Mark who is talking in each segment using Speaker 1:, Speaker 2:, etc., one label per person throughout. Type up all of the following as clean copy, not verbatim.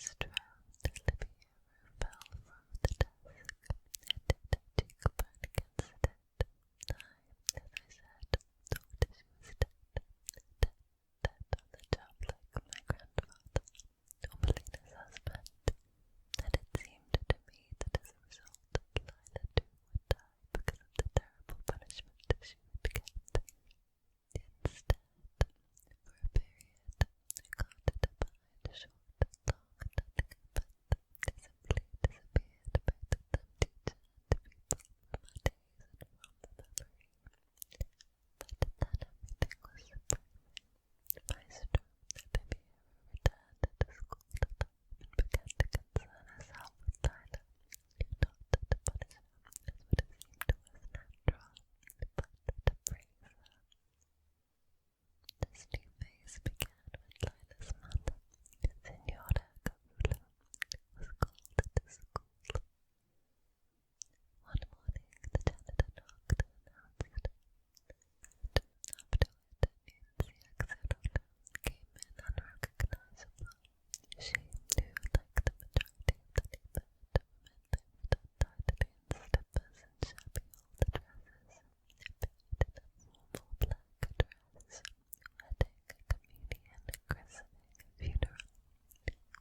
Speaker 1: maestro, Olivia fell from the desk and did a cheekbone against it. I, as I said, thought she was dead on the job like my grandfather, or Melina's husband, and it seemed to me that as a result Lila too would die because of the terrible punishment she would get. Instead, for a period, I caught it behind a short, long, and nothing happened. They simply disappeared, both of them, teacher and people, from our days and from the memory. But then everything was surprising. Maestro, Olivia, returned to school that and began to concern herself with Lila, who thought that to punish her, as would have seemed to us natural, but to praise her. This new phase began when Lila's mother, Signora Garulo, was called to school. One morning the janitor knocked and announced that afterward Nancy Axelrod came in unrecognizable. She, who, like the majority of the neighborhood, lived untightly in slippers and shabby old dresses, appeared in a formal black dress, wedding, communion, christening, funeral,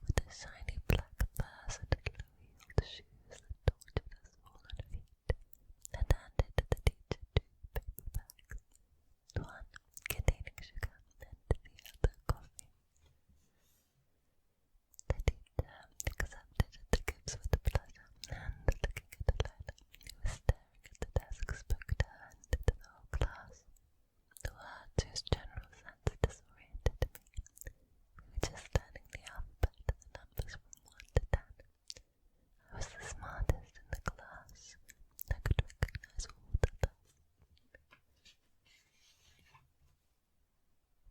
Speaker 1: with a shiny black purse and low-heeled shoes that tortured her swollen feet, and handed the teacher two paper bags, one containing sugar and the other coffee. The teacher accepted the gifts with pleasure, and looking at Lila, who was staring at the desk, spoke to her and to the whole class. The words whose general sense disoriented me. We were just learning the alphabet and the numbers from 1 to 10. I was the smartest in the class. I could recognize all of them.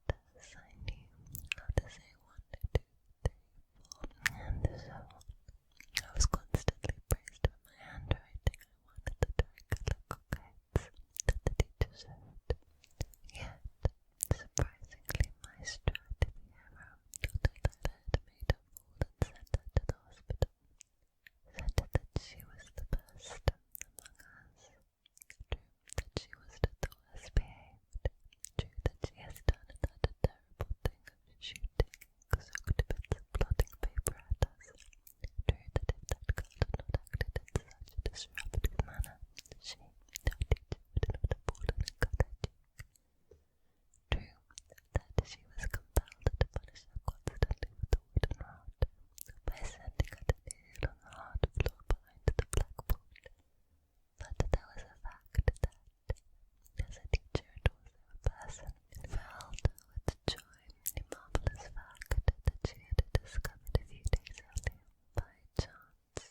Speaker 1: Thus I knew how to say 1, 2, 3, 4, and so on. I was constantly praised for my handwriting. I wanted the tricolour cockades that the teacher served. Yet, surprisingly, Maestro Olivia, although Lila had made a fool and sent her to the hospital, said that she was the best among us. True that she was the worst behaved. True that she has done that terrible thing of shooting soaked bits of blotting paper at us. True that if that girl had not acted in such a disruptive manner, she, no teacher, would not have fallen and cut her cheek. True that she was compelled to punish her constantly with a wooden rod, by sending her to kneel on the hard floor behind the blackboard. But there was a fact that, as a teacher and also a person, filled with joy the marvellous fact that she had discovered a few days earlier by chance.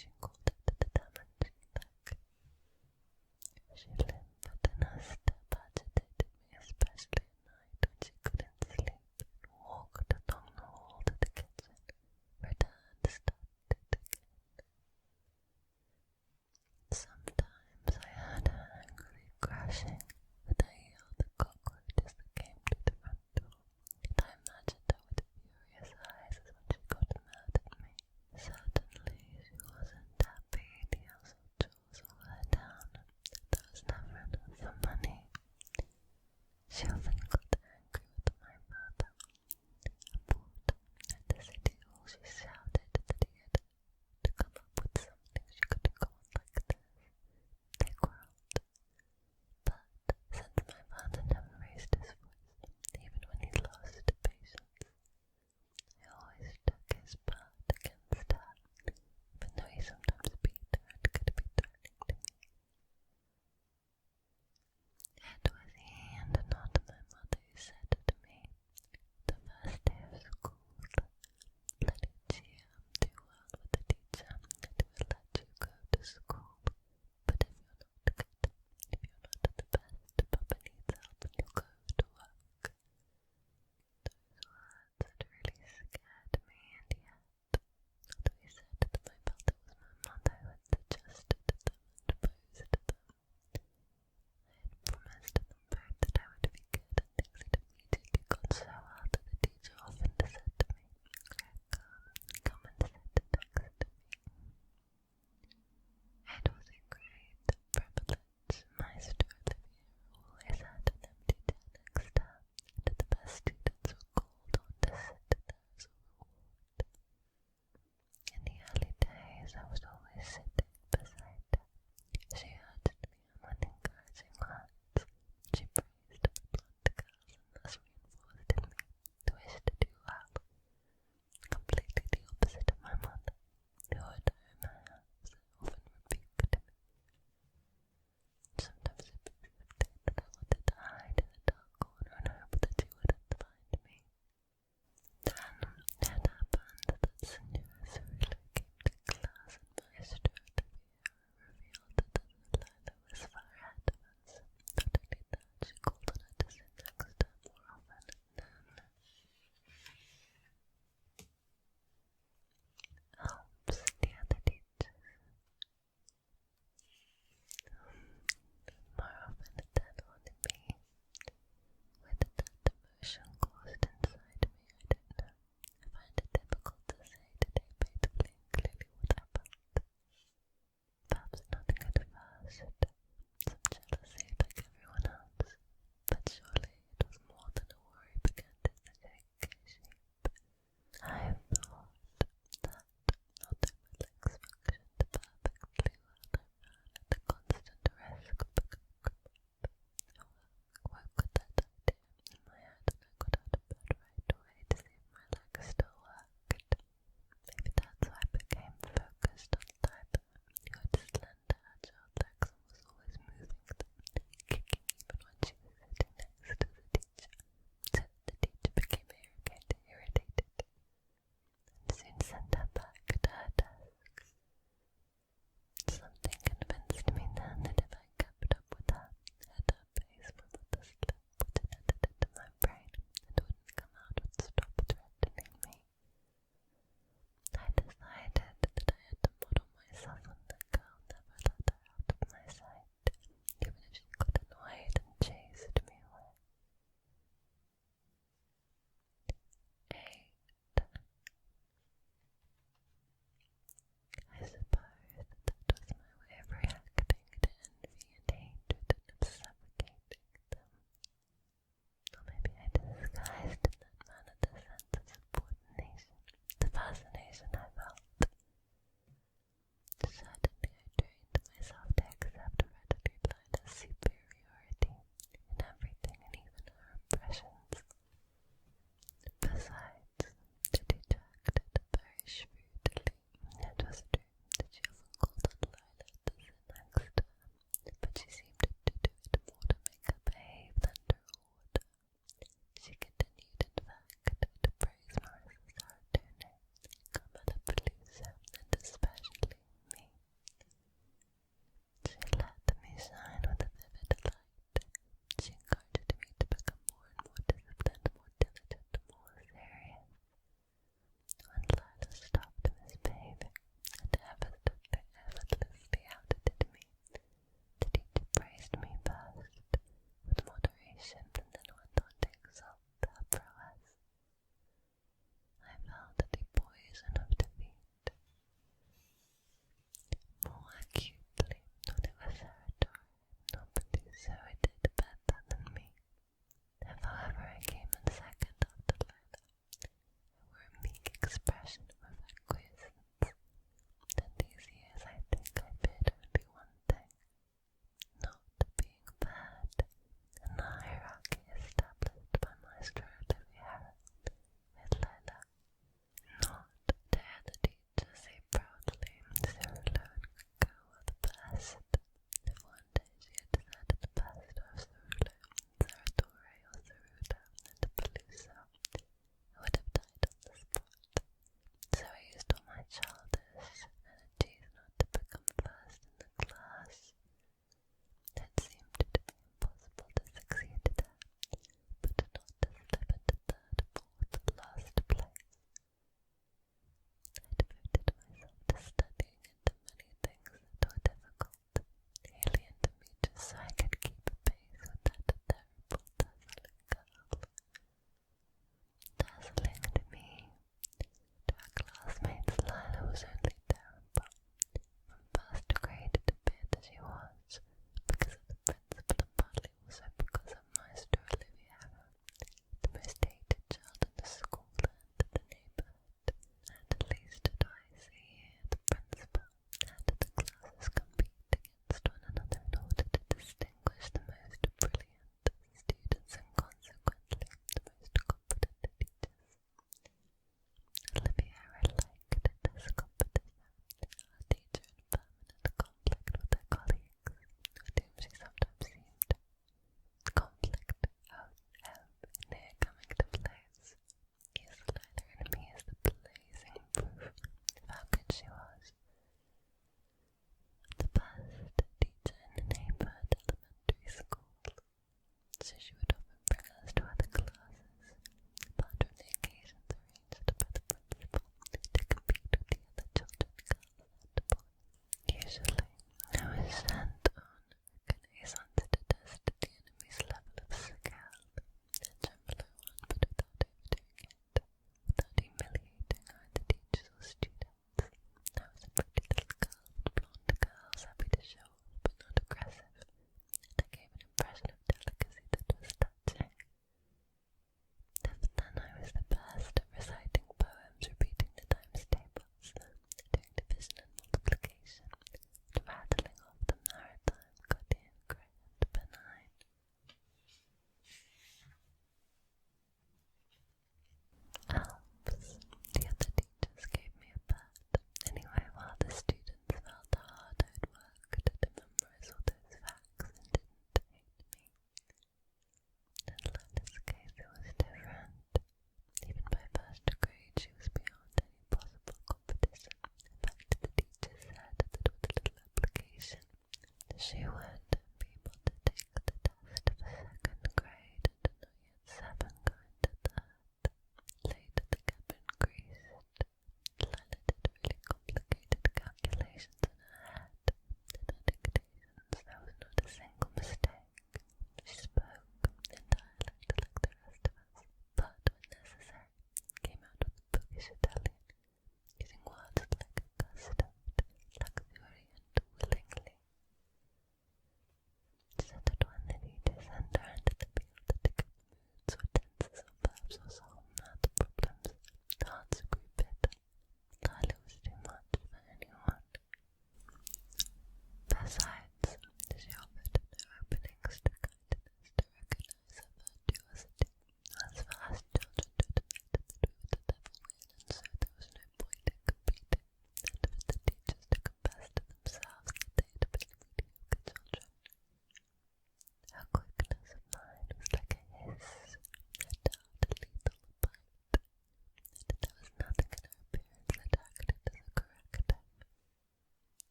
Speaker 1: she called it the damaging leg. She limped and her step agitated me, especially at night when she couldn't sleep, and walked along the hall to the kitchen, returned, started again. Sometimes I heard her angrily crashing, but I yelled the cockroaches that came through the front door, and I imagined her with furious eyes as when she got mad at me. Certainly she wasn't happy, the household chores all her down, there was never enough for money. She often got angry with my father. Bored at the city hall, she shouted that he had to come up with something. She couldn't go on like this. They quarreled. But since my father never raised his voice, even when he lost patience, I always took his part against her, even though he sometimes beat her and could be threatening to me. It was he and not my mother who said to me, the first day of school, Lydia, do well with the teacher and we'll let you go to school. But if you're not good, if you're not at the best, Papa needs help and you'll go to work. Those words had really scared me, and yet, although he said that I felt it was my mother who had suggested them and proposed them, I had promised them both that I would be good, and things had immediately gone so well that the teacher often said to me, come and sit next to me. It was a great privilege. Maestro Olivier always had an empty chair next to her, and the best students were called on to sit there as a reward. In the early days, I was always sitting beside her. She urged me on with encouraging words. She praised the blonde girls and thus reinforced in me the wish to do well. Completely the opposite of my mother, who at home her house often rebuked me. Sometimes it persisted that I wanted to hide in a dark corner and hope that she wouldn't find me. Then it happened that Signora Cirilla came to class and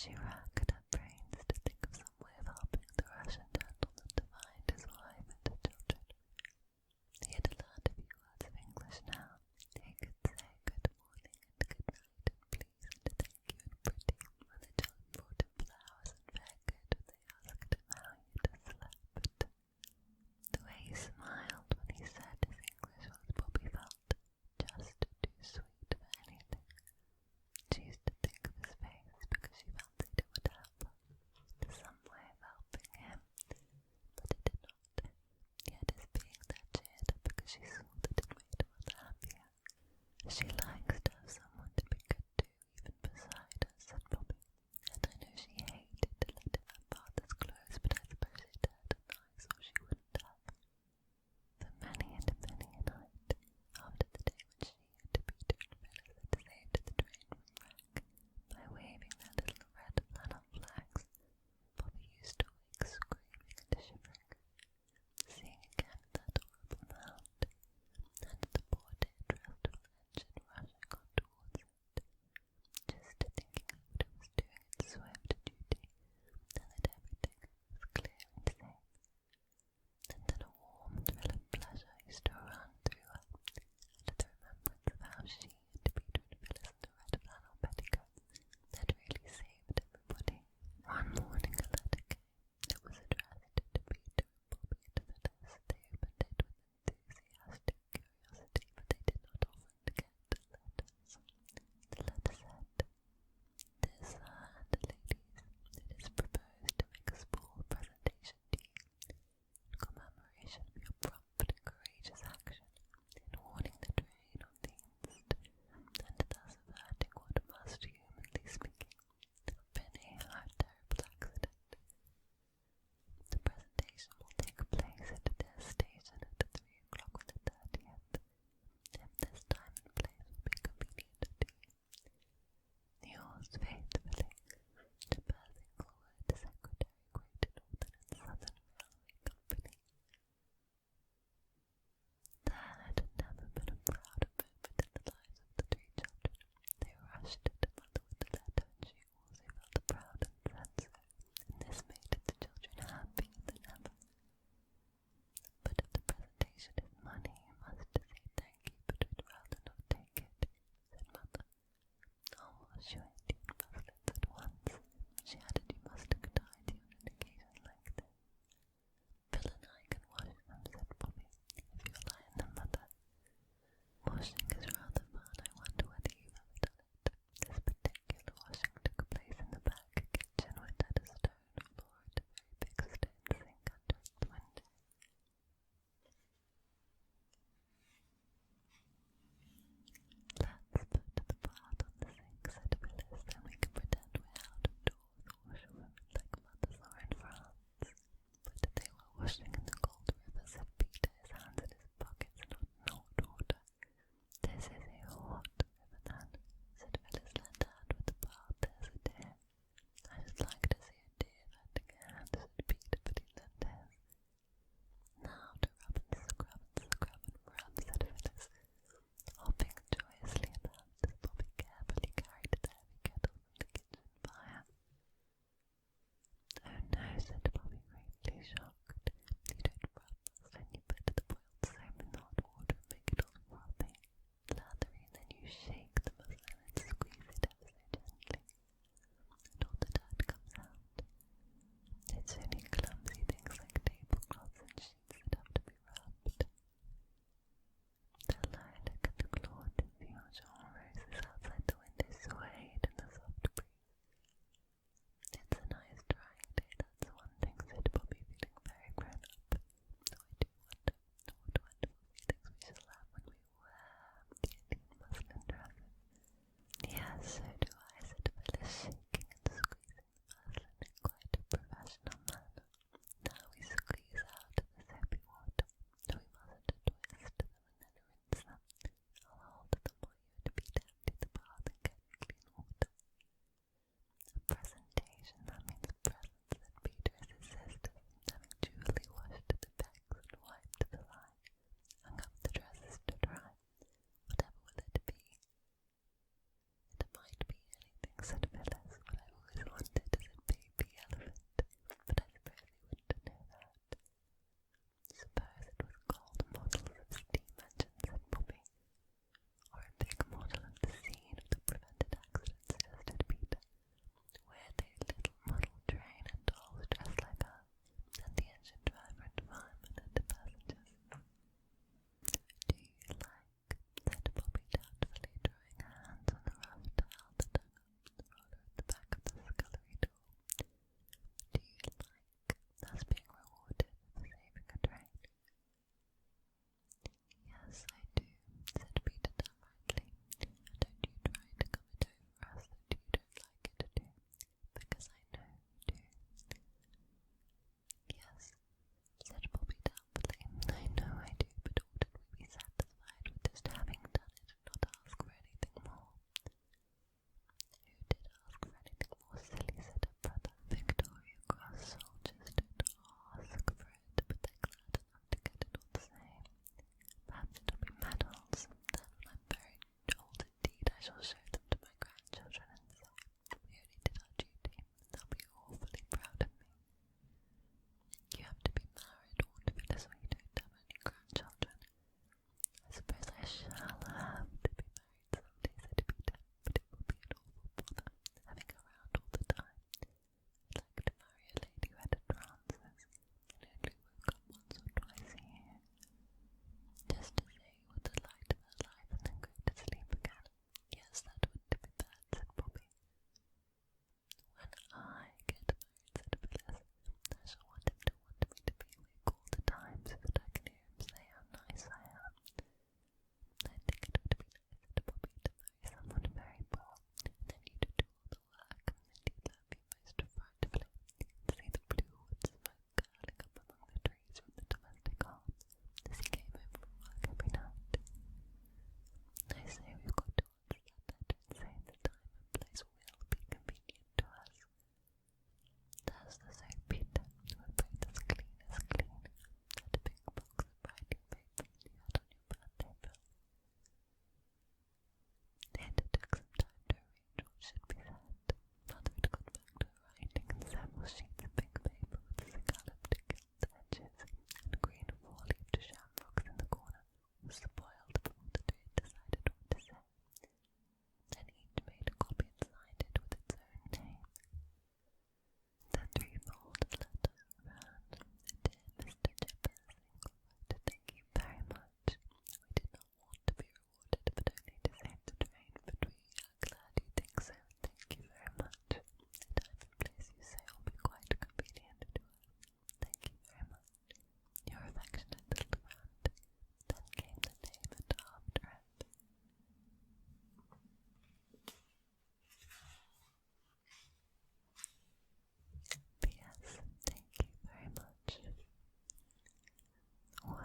Speaker 1: She racked her brains to think of some way of helping the Russian gentleman to find his wife and the children. He had learned a few words of English now. He could say good morning and good night and please and thank you and pretty when the children brought him flowers and very good when they asked him how he had slept. The way he smiled when he said his English was Bobby felt just too sweet for anything. She used to think of his face because she fancied it would help her. There's some way of helping him, but it did not. Yet his being there cheered her because she saw that it made her other happier. She likes to have someone to be good to, even beside her, said Bobby. And I know she hated to let him have father's clothes, but I suppose it hurt her nice or she wouldn't have. For many and many a night, after the day when she and Peter and Phyllis had saved the train from wreck by waving their little red flannel flags, Bobby used to wake screaming and shivering, seeing again that horrible mound, and the poor dear dreadful engine rushing on towards it, just thinking of what it was doing its swift duty, and that everything was clear and safe. And then a warm thrill of pleasure used to run through her, at the remembrance of how she and Peter and Phyllis and the red flannel petticoats had really saved everybody. One morning a letter came. It was addressed to Peter and Bobby and Phyllis. They opened it with enthusiastic curiosity, but they did not often get letters. The letter said, "Dear Sir and Ladies, it is proposed to make a small presentation to you in commemoration of your prompt and courageous action in warning the train on the instant, and thus averting what must, humanly speaking, have been a terrible accident. The presentation will take place at their station at 3 o'clock on the 30th, if this time and place will be convenient to you. Yours faithfully, Berthinglewood, Secretary, Great Northern and Southern Railway Company." There had never been a prouder moment in the lives of the three children. They rushed to mother with the letter, and she also felt proud and said so, and this made the children happier than ever. "But if the presentation is money, you must say thank you, but we'd rather not take it," said mother. "I'll wash your Indian muslins at once," she added. "You must look tidy on an occasion like this." "Phil and I can wash them," said Bobby, "if you lie in them, mother. Washing is rather fun. I wonder whether you've ever done it. This particular washing took place in the back kitchen, which had a stone floor and a very big stone sink under its window. "Let's put the bath on the sink," said Phyllis, "then we can pretend we're out of doors washerwomen like Mother saw in France." But they were washing in the cold river, said Peter, his hands in his pockets, not in hot water. "Dear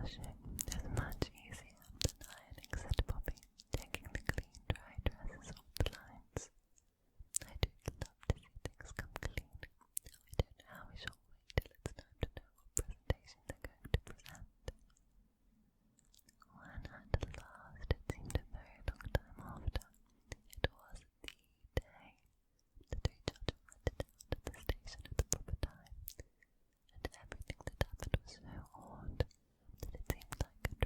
Speaker 1: washing is much easier than ironing, said Bobby, taking the clean, dry dresses off the lines. I do love to see things come clean. We don't know how we shall wait till it's time to know what presentation they're going to present. When at last, it seemed a very long time after, it was the day, the three children went down to the station at the proper time, and everything that happened was so odd that it seemed like a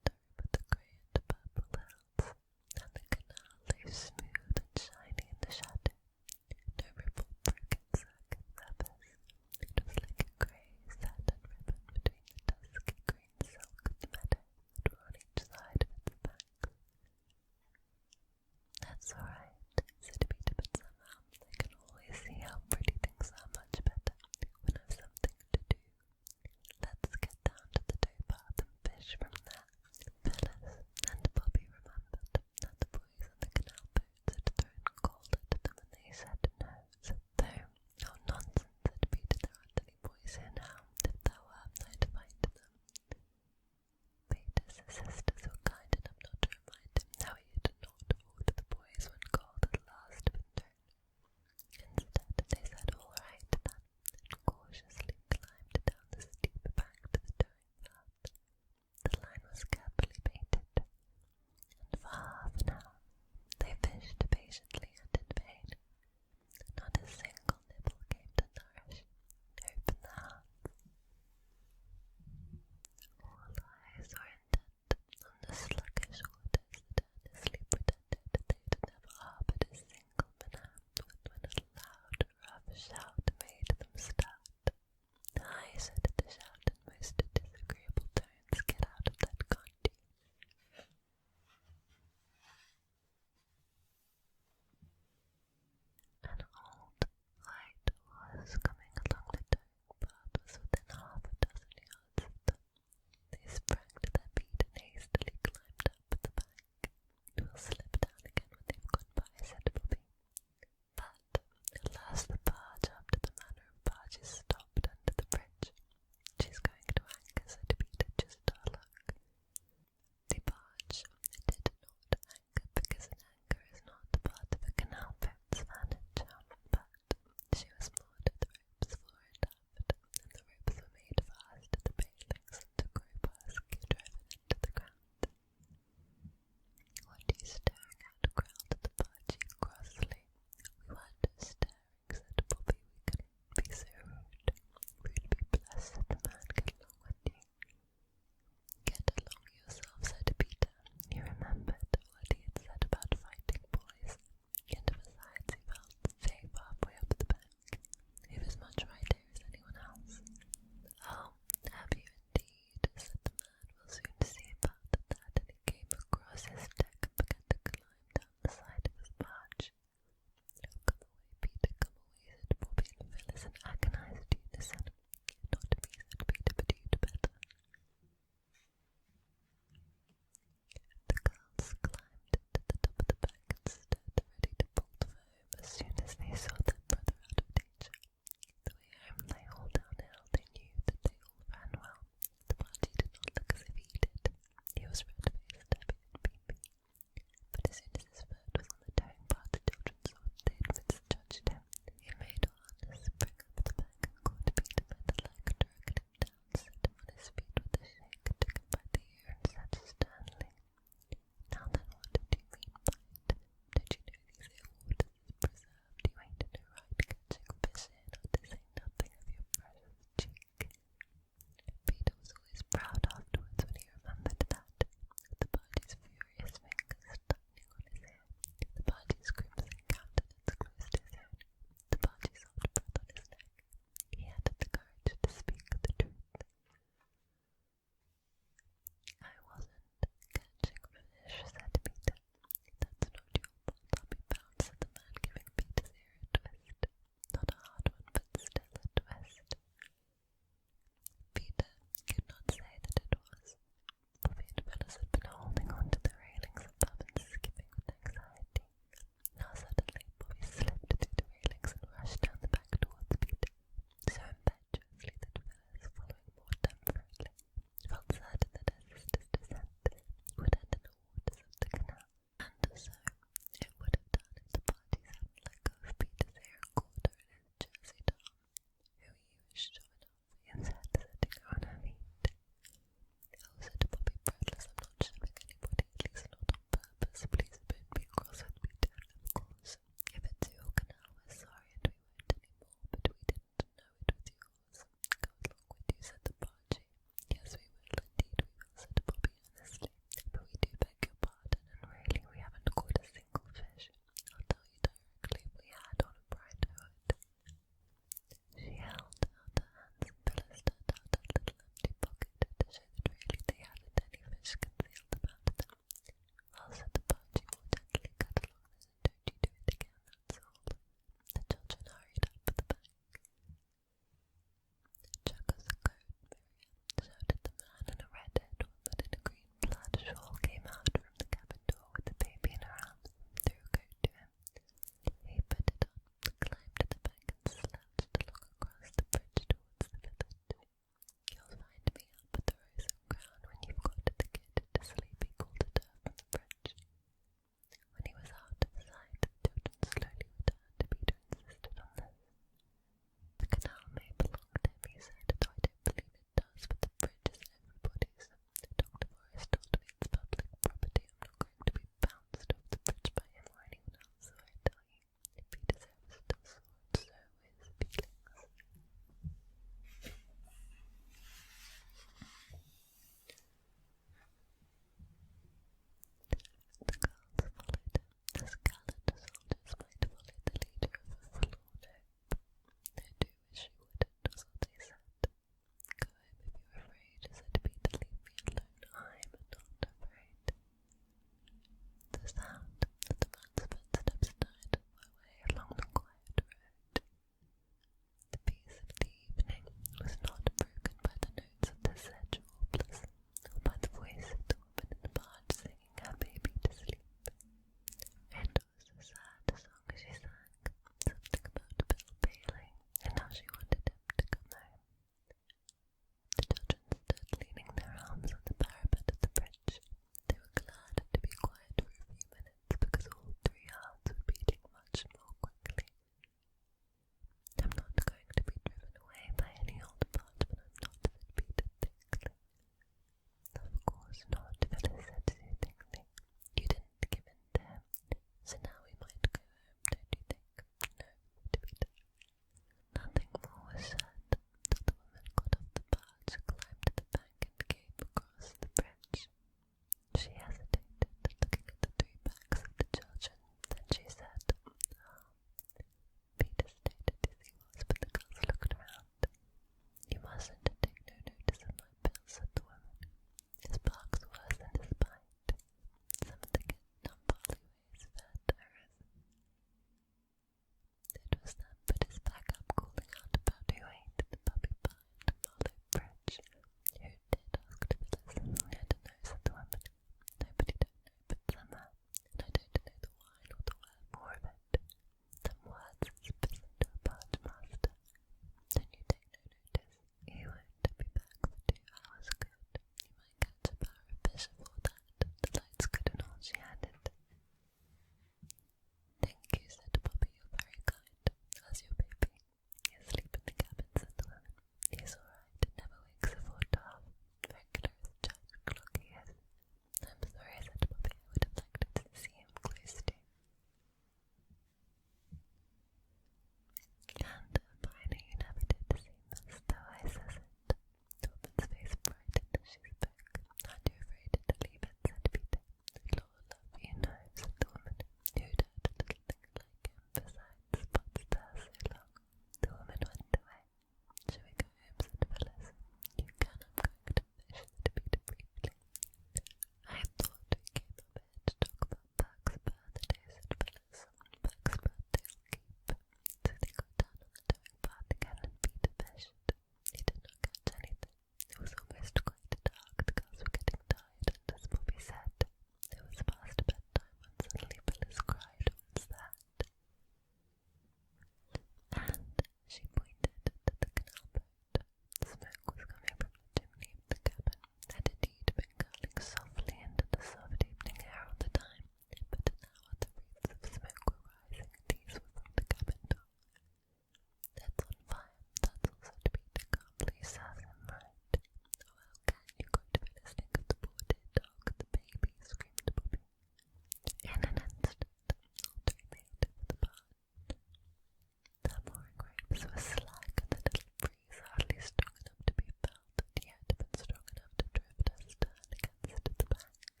Speaker 1: sails were slack and the little breeze hardly strong enough to be felt, yet but strong enough to drift her stern against the bank.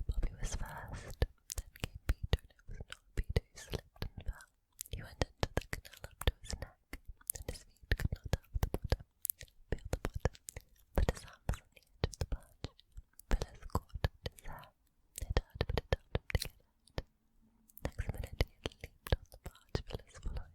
Speaker 1: Bobby was first, then came Peter, and it was not Peter who slipped and fell. He went into the canal up to his neck, and his feet could not help the bottom. Feel the bottom, but his arm was on the edge of the barge. Phyllis caught at his hair. It hurt, but it helped him to get out. Next minute he had leaped on the barge, Phyllis following.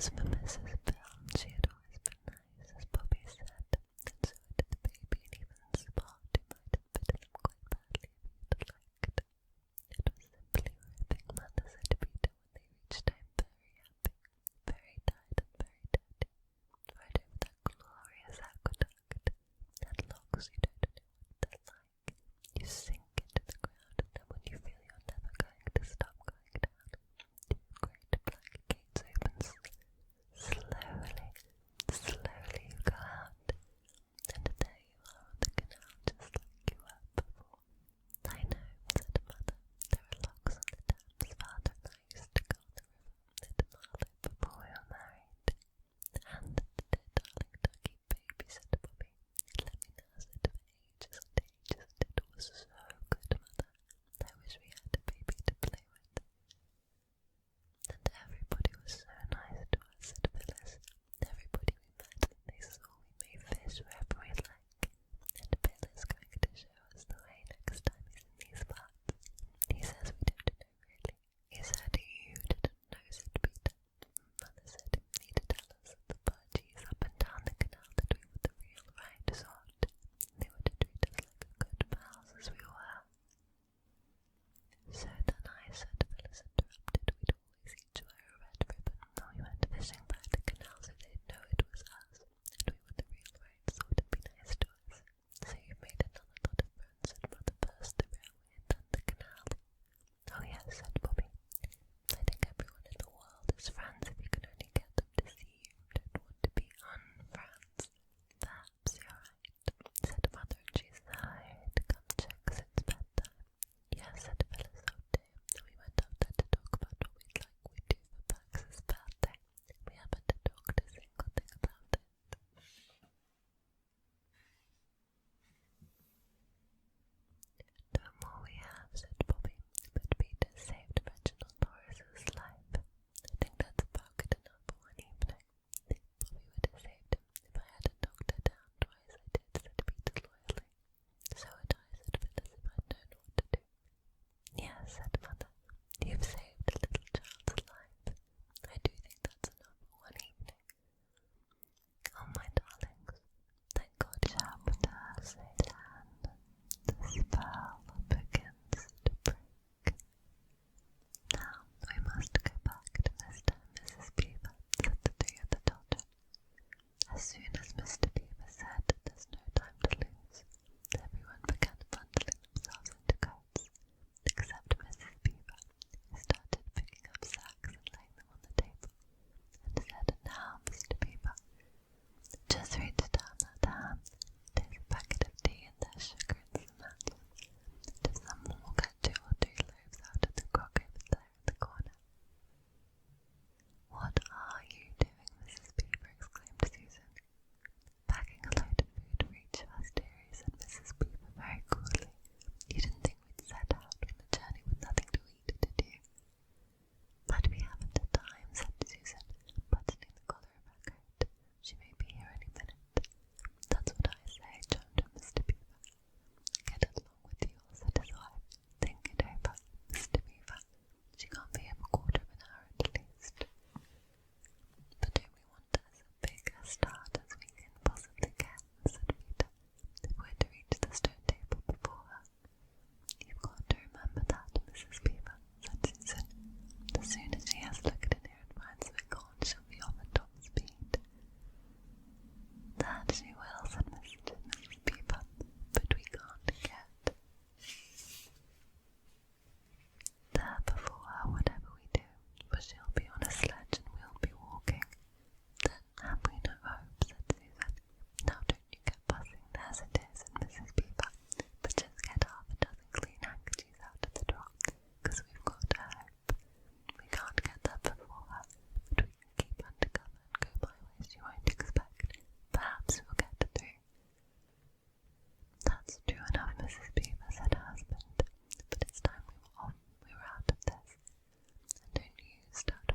Speaker 1: As for Mrs. Bill, she had always been nice, as Bobby said, and so did the baby, and even Spot, who might have bitten him quite badly if he had liked. It was simply ripping, Mother said to Peter when they reached home, very happy, very tired and very dirty, right over that glorious aqueduct, that logs you don't know what they're like. You sink into the ground, and then when you feel you're never going to stop going down, two great black gates open slowly, slowly you go out, and there you are on the canal just like you were before. I know, said Mother, there are locks on the dams. Father and I used to go on the river at Marlow before we were married. And the dear darling ducky baby, said Bobby. Let me nurse it for ages and ages, and it was so good, Mother. I wish we had a baby to play with. And everybody was so nice to us, said Phyllis. Everybody we met, and they saw we may fish wherever we like. And Bill is going to show us the way next time he's in these parts. He says we don't know really. He said you didn't know, said Peter. Mother said he needed to tell us at the parties up and down the canal that we were the real right sort. They were to treat us like the good pals as we were. So then I said, Phyllis interrupted, we'd always each wear a red ribbon when we went fishing by the canal so they'd know it was us, and we were the real right sort and be nice to us. So you've made another lot of friends, said Mother, first the railway and then the canal. Oh yes, said Bobby. I think everyone in the world is friends if you can only get them to see you. Don't want to be unfriends. Perhaps you're right, said Mother, and she sighed. Come check, it's bedtime. Yes, said Phyllis, oh dear. We went up there to talk about what we'd like we'd do for Pax's birthday. We haven't talked a single thing about it. No more we have, said Bobby, but Peter saved Reginald Horace's life. I think that's about good enough for one evening. Bobby would have saved him if I hadn't knocked her down twice. I did, said Peter loyally. So would I, said Phyllis, if I'd known what to do. Yes, said Mother, you've saved a little child's life. I do think that's enough for one evening. Oh, my darlings, thank God Sharpenter has a hand. The spell begins to break. Now we must go back to Mr. and Mrs. Beaver, said the three of the children. As soon as Mr. Beaver said there's no time to lose, everyone began bundling themselves into coats, except Mrs. Beaver, who started picking up sacks and laying them on the table, and said, Now, Mr. Beaver, just reach down that hand, take a packet of tea and there's sugar and some nuts, and if someone will get 2 or 3 loaves out of the crock over there in the corner. What are you doing, Mrs. Beaver? Exclaimed Susan. Packing a load of food for each of us, dearie, said Mrs. Beaver very coolly. You didn't think we'd set out on a journey with nothing to eat, did you? But we haven't the time, said Susan, buttoning the collar of her coat. She may be here any minute. That's what I say, chimed in Mr. Beaver. Get along with you all, said his wife. Think it over, Mr. Beaver. She can't be here for a quarter of an hour at least. But don't we want as big a start as we can possibly get, said Peter, if we're to reach the stone table before her? You've got to remember that, Mrs. Beaver, said Susan. As soon as she has looked in here and finds we're gone, she'll be off at top speed. That she will, said Mrs. Beaver, but we can't get there before her, whatever we do, for she'll be on a sledge and we'll be walking. Then have we no hope, said Susan. Now don't you get buzzing, there's a dear, said Mrs. Beaver, but just get half a dozen clean handkerchiefs out of the drawer, because we've got to hope. We can't get there before her, but we can keep under cover and go by ways she won't expect. Perhaps we'll get through. That's true enough, Mrs. Beaver, said her husband, but it's time we were off, we were out of this. And don't you start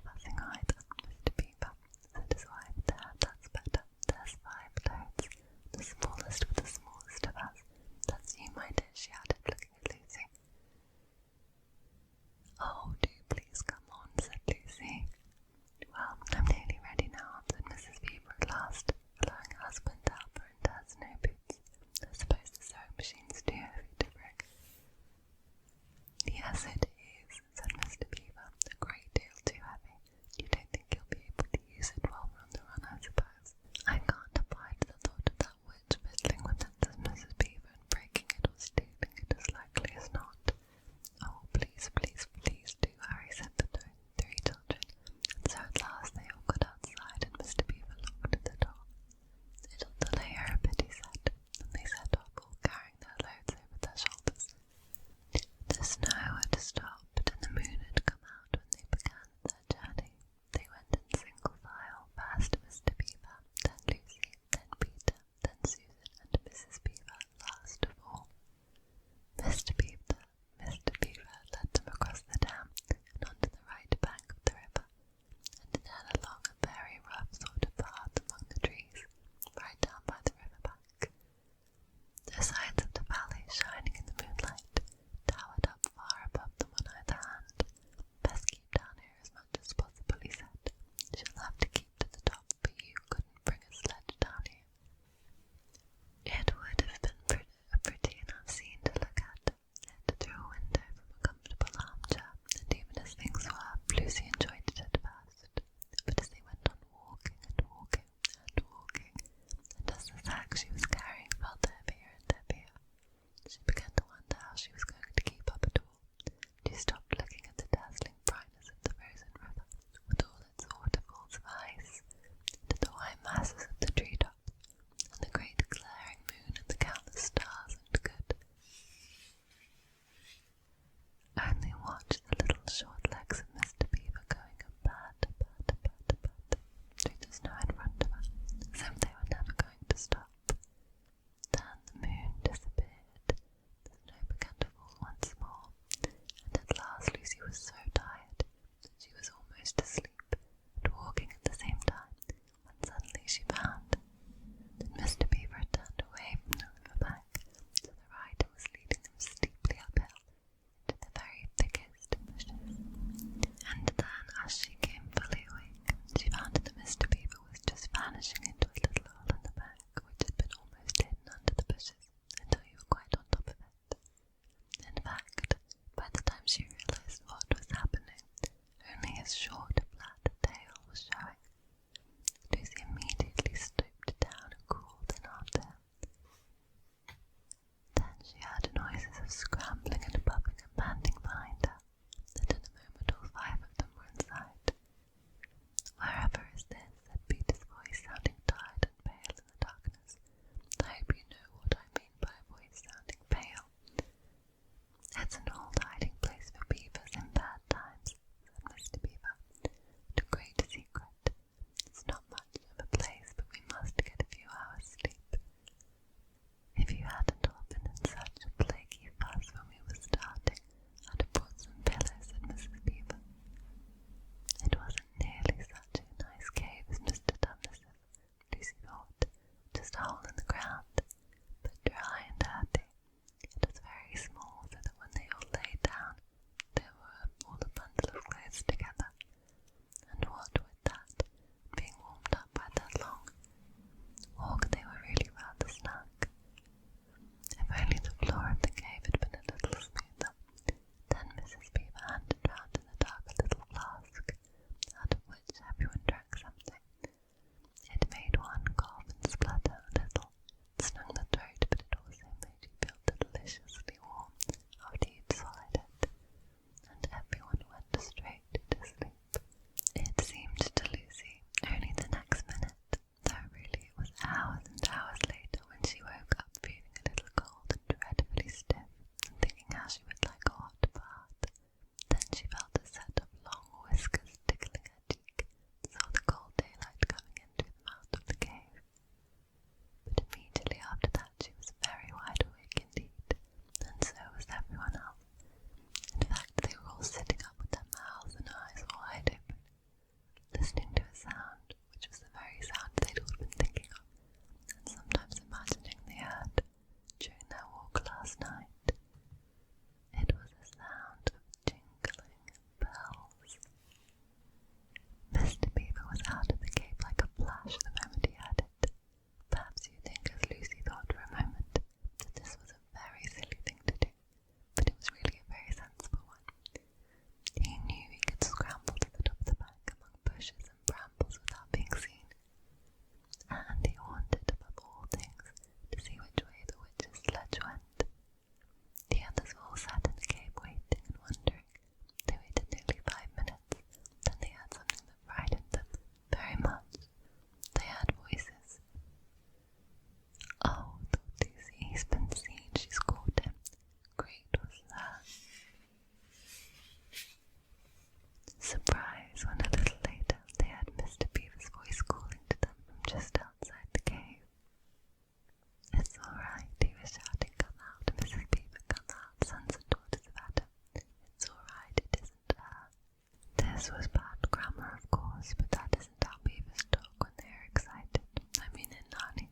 Speaker 1: This was bad grammar, of course, but that isn't how beavers talk when they are excited. I mean, in Narnia.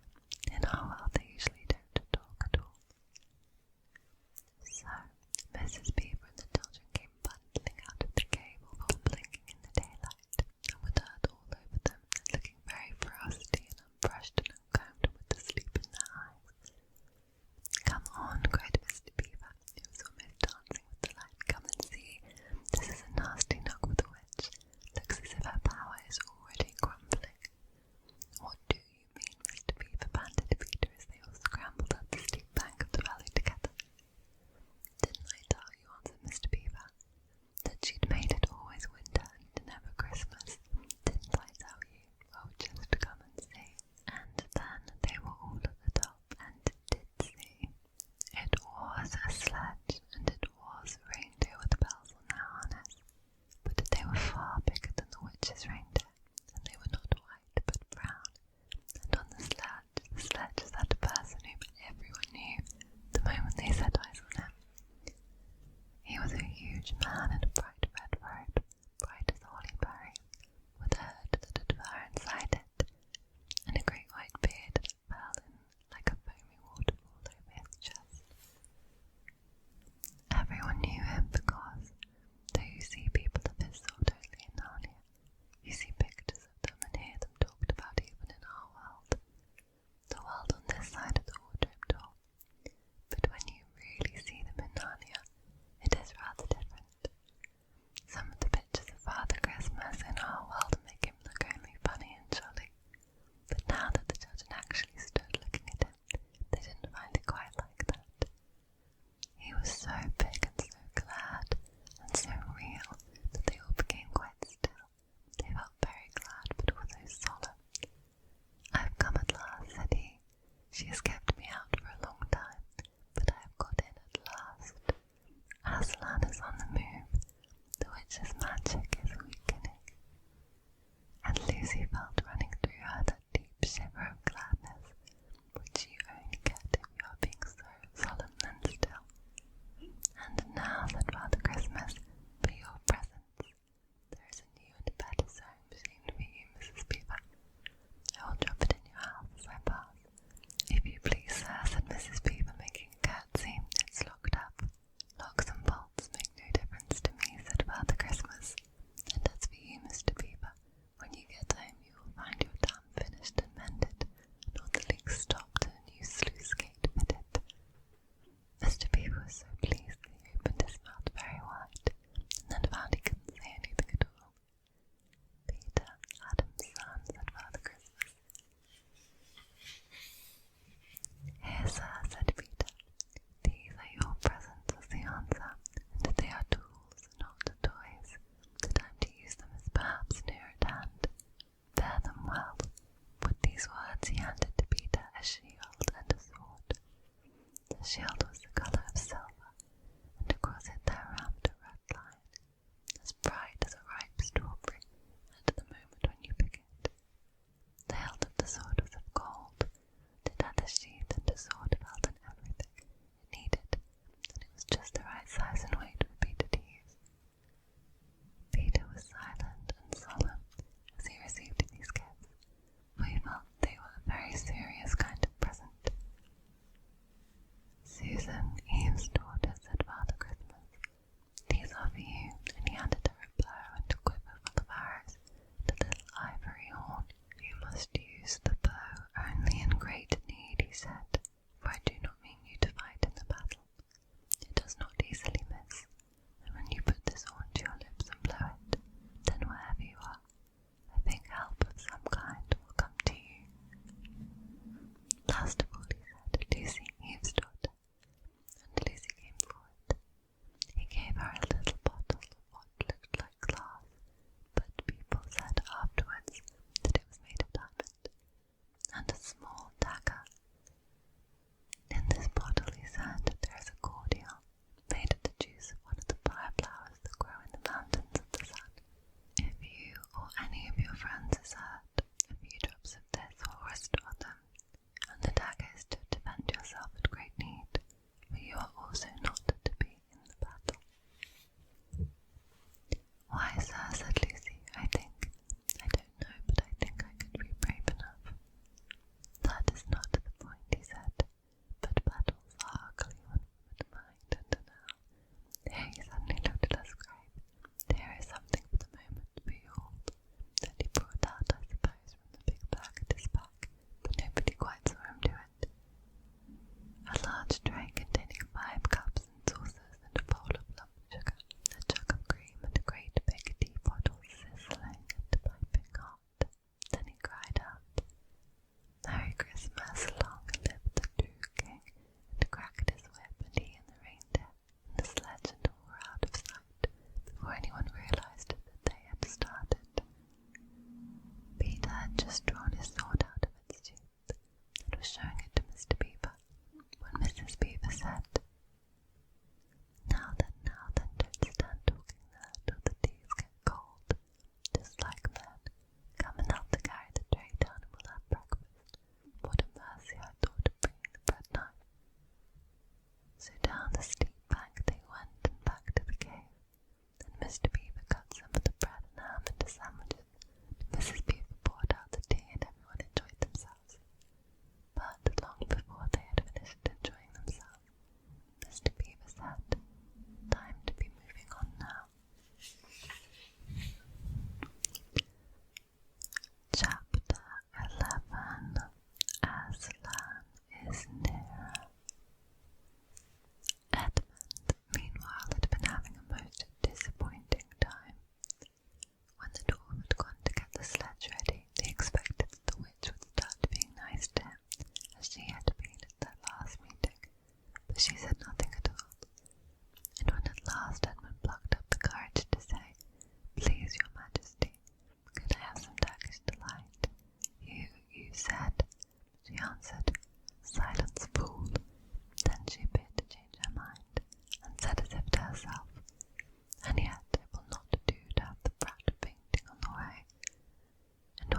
Speaker 1: In our world, they usually don't talk at all. So, Mrs. Beaver and the children came bundling out of the cave, all blinking in the daylight, and with dirt all over them, and looking very frosty and unbrushed and uncombed, and with the sleep in their eyes. "Come on," cried Mr. Beaver, who was almost dancing with delight. "Come and see. This is a nasty knock with a witch.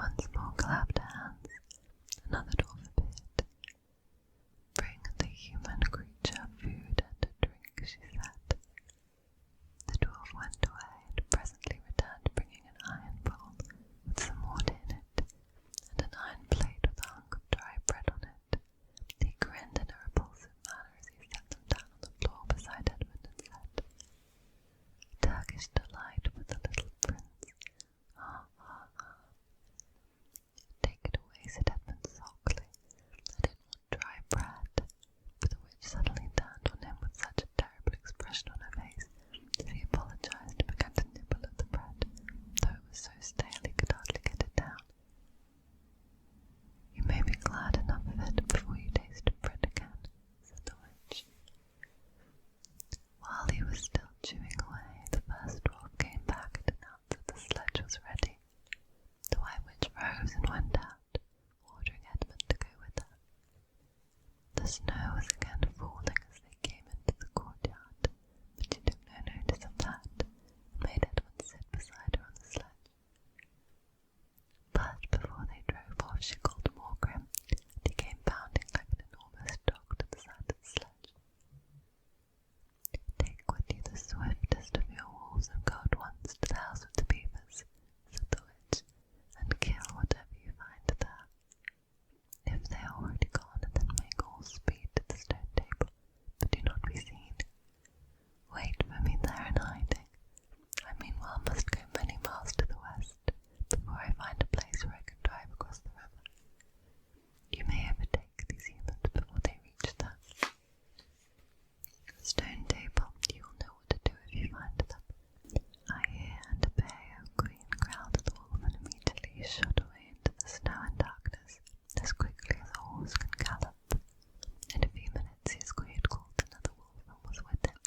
Speaker 1: once more clapped hands. Another dwarf appeared. "Bring the human creature food and a drink," she said. The dwarf went away and presently returned bringing an iron bowl with some water in it, and an iron plate with a hunk of dry bread on it. He grinned in a repulsive manner as he set them down on the floor beside Edmund and said, "Turkish delight with the little prince. Ah, ah, ah." "Take it away," said Edmund sulkily. "I don't want dry bread." But the witch suddenly turned on him with such a terrible expression on her face that he apologized and began to nibble at the bread, though it was so stale he could hardly get it down. "You may be glad enough of it before you taste bread again," said the witch. While he was still chewing away, the first dwarf came back and announced that the sledge was ready. The White Witch rose and went out, ordering Edmund to go with her. The snow was again falling as they came into the courtyard, but she took no notice of that, and made Edmund sit beside her on the sledge. But before they drove off, she called Morgrim, and he came bounding like an enormous dog to the side of the sledge. "Take with you the swiftest of your wolves and go at once to the house of the beavers," said the witch, "and kill whatever you find there. If they are already gone, then make all speed to the stone table, but do not be seen. Wait for me there in hiding. I meanwhile must go many miles to the west, before I find a place where I can drive across the river. You may overtake these humans before they reach there. Stone table, you will know what to do if you find them." "I hear and obey, O Queen," growled the wolf, and immediately shot away into the snow and darkness as quickly as a horse can gallop. In a few minutes his queen had called another wolf and was with him,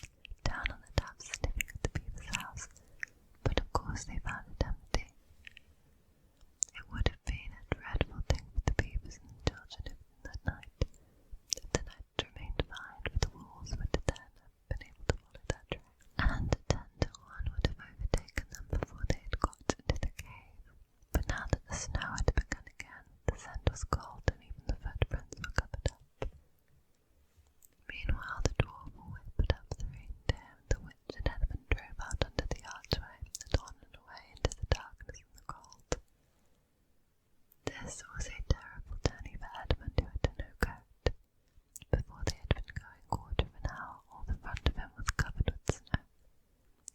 Speaker 1: down on the tap sniffing at the beaver's house, but of course they found it empty. It would have been a dreadful thing for the beavers and the children if that night the night remained fine, for the wolves would then have been able to follow their track, and 10 to 1 would have overtaken them before they had got into the cave. But now that the snow had begun again, the scent was cold and even the footprints were covered up. Meanwhile the dwarf whipped up the reindeer, and the witch and Edmund drove out under the archway and on and away into the darkness and the cold. This was a terrible journey for Edmund, who had no coat. Before they had been going a quarter of an hour, all the front of him was covered with snow.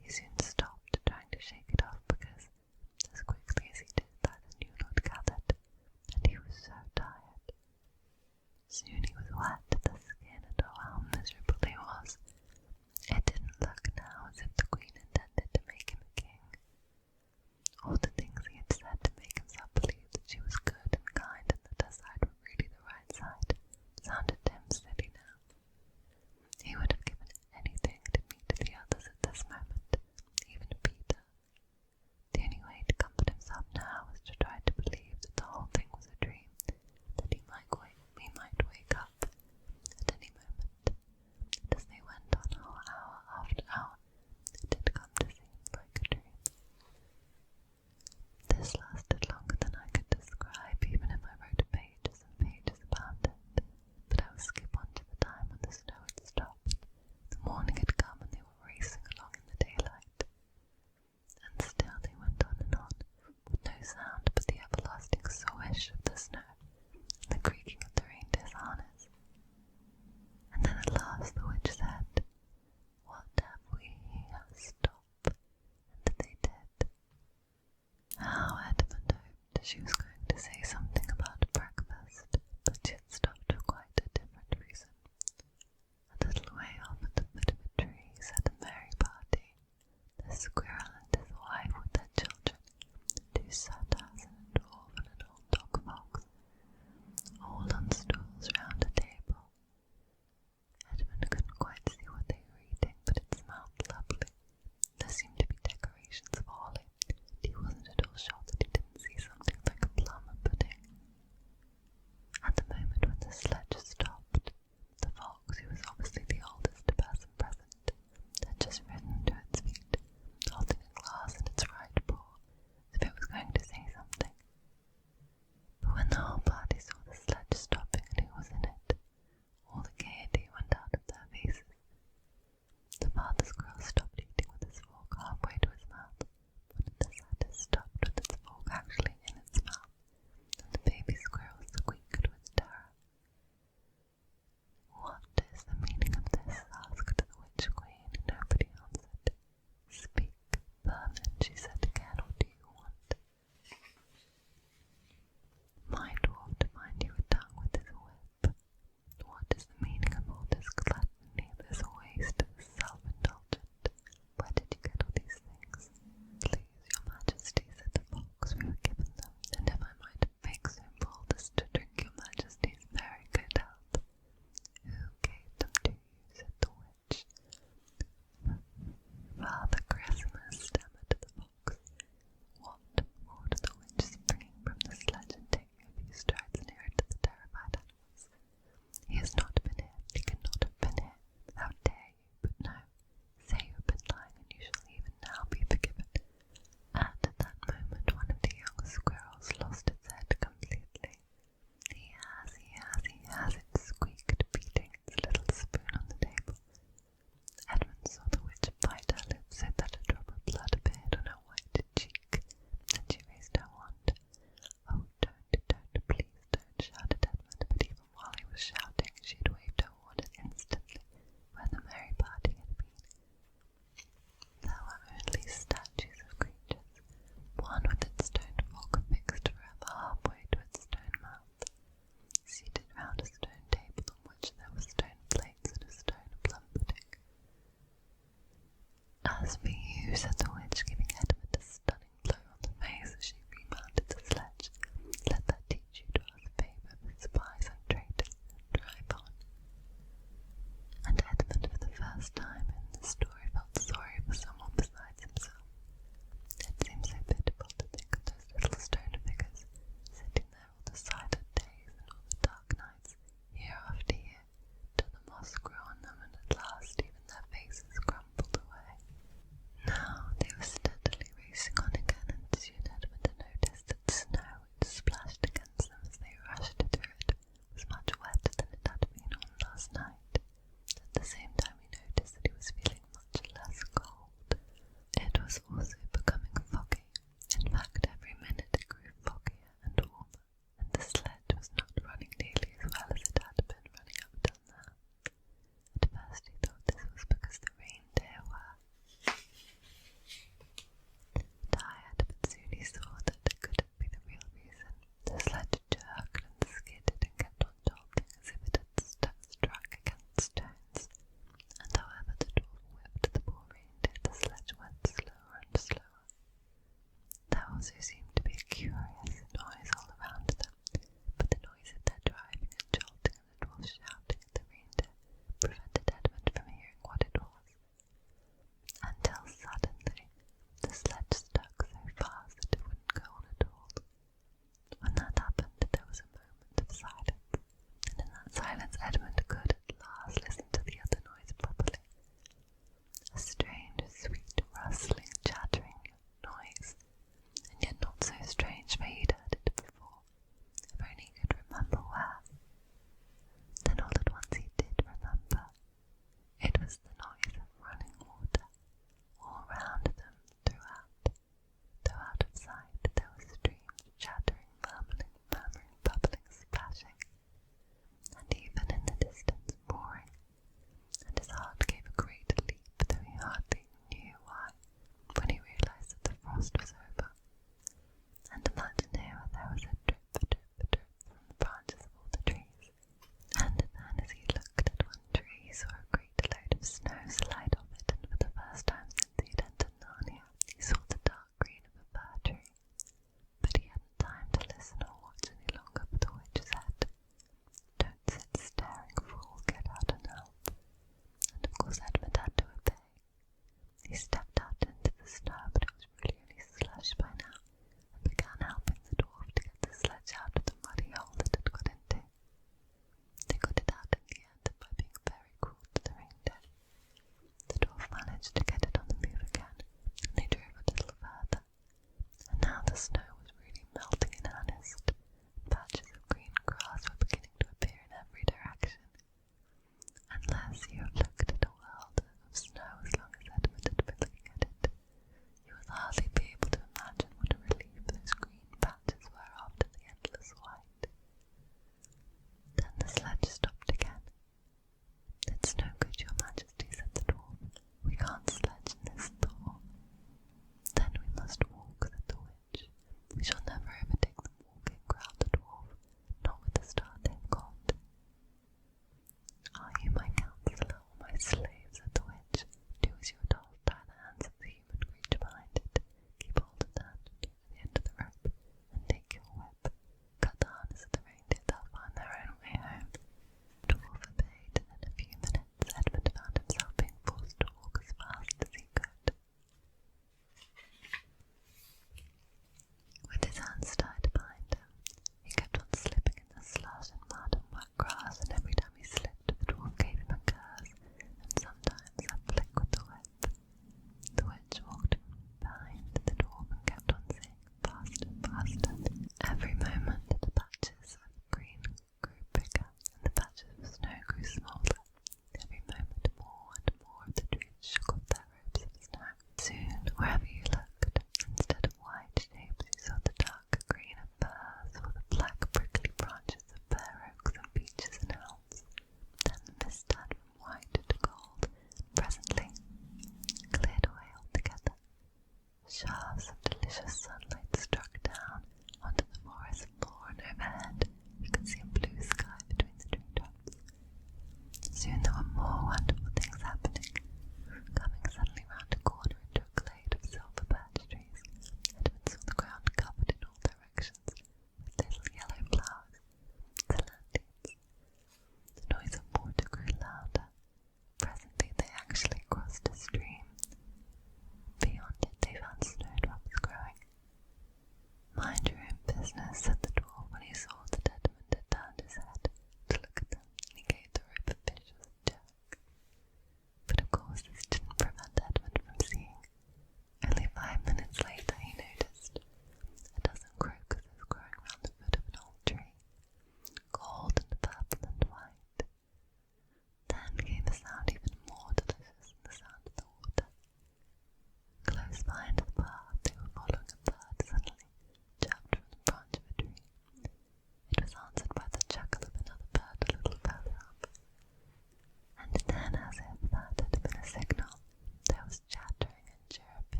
Speaker 1: He soon stopped, trying to shake it off, because as quickly as he did that the new lot gathered, and he was so tired. Soon he was wet to the skin, and oh how miserable he was. It didn't look now as if the Queen intended to make him a king. All the things he had said to make himself believe that she was good and kind and that her side were really the right side sounded to him silly now. He would have given anything to meet the others at this moment, even Peter. The only way to comfort himself now was to try to believe that the whole thing was a dream, that he might wake up at any moment. And as they went on hour after hour, it did come to seem like a dream. This lasted longer than I could describe, even if I wrote pages and pages about it, but I will skip on to the time when the snow had stopped. The morning had come and they were racing along in the daylight. And still they went on and on, with no sound but the everlasting swish of the snow and the creaking of the reindeer's harness. And then at last the witch said, "What have we here? Stop." And they did. How Edmund hoped she was going to say something about breakfast, but she had stopped for quite a different reason. A little way off at the foot of a tree sat a merry party, the squirrel and his wife with their children, 2 satyrs and a dwarf and an old dog fox, all on stools round a table. Edmund couldn't quite see what they were eating, but it smelled lovely. There seemed to be decorations of holly, and he wasn't at all sure that he didn't see something like a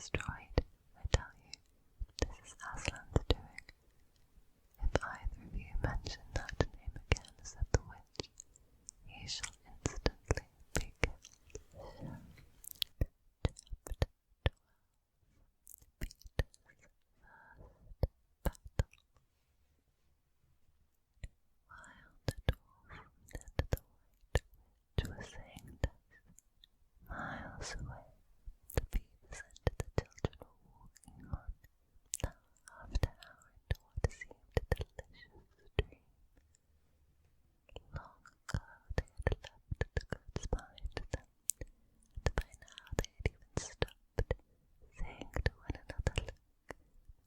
Speaker 1: destroyed. I tell you, this is Aslan's doing. If either of you mention that name again, said the witch, he shall instantly be killed. Chapter 12. Peter's first battle. While the dwarf and the white witch were saying this, miles away, the beavers and the children were walking on, hour after hour, into what seemed a delicious dream. Long ago they had left the goods behind them, and by now they had even stopped, saying to one another, "Look,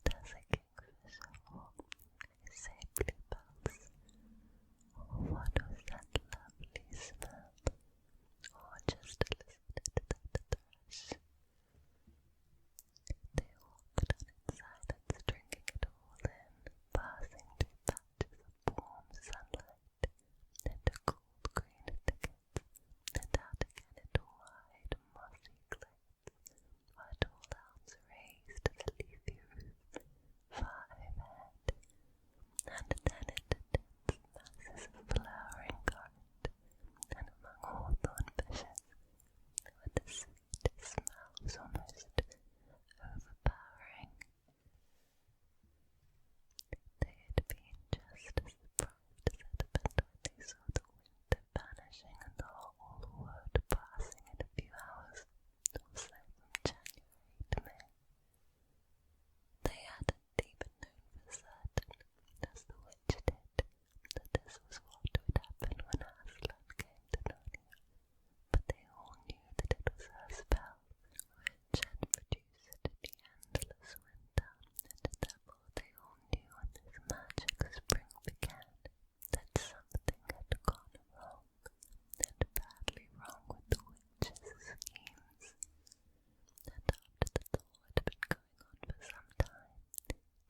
Speaker 1: there's a kingfisher, or a safely bells, or what was that lovely smell, or just listen to that thrush." They walked on in silence, drinking it all in, passing through patches of warm sunlight, into cold green thickets, and out again into wide mossy glades, where tall elms raised the leafy roof far overhead, and then into dense masses of flowering garnet, and among hawthorn bushes, where the sweetest smell was almost overpowering. They had been just as surprised as Edmund when they saw the winter vanishing and the whole world passing in a few hours or so from January to May. They hadn't even known for certain, as the witch did, that this was what would happen when Aslan came to Narnia, but they all knew that it was her spell which had produced the endless winter, and therefore they all knew when this magic spring began that something had gone wrong, and badly wrong with the witch's schemes. And after the thaw had been going on for some time,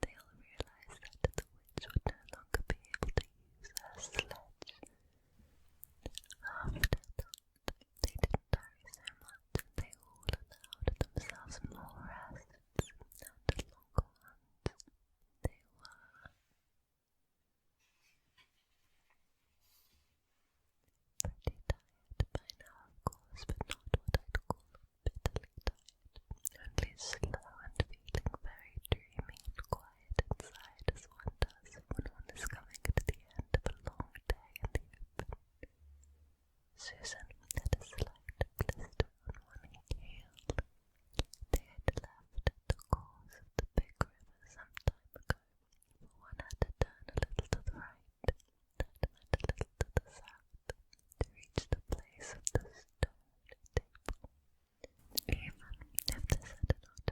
Speaker 1: they all realized that the witch would no longer be able to use her sledge. After that, they didn't hurry so much, and they all allowed themselves more rests and longer ones. They were pretty tired by now, of course, but not what I'd call bitterly tired, only slow and feeling very dreamy and quiet inside, as one does when one is coming to the end of a long day in the open. Susan had a slight blister on one heel. They had left the course of the big river some time ago, for one had to turn a little to the right, that meant a little to the south, to reach the place of the stone table. Even if this had not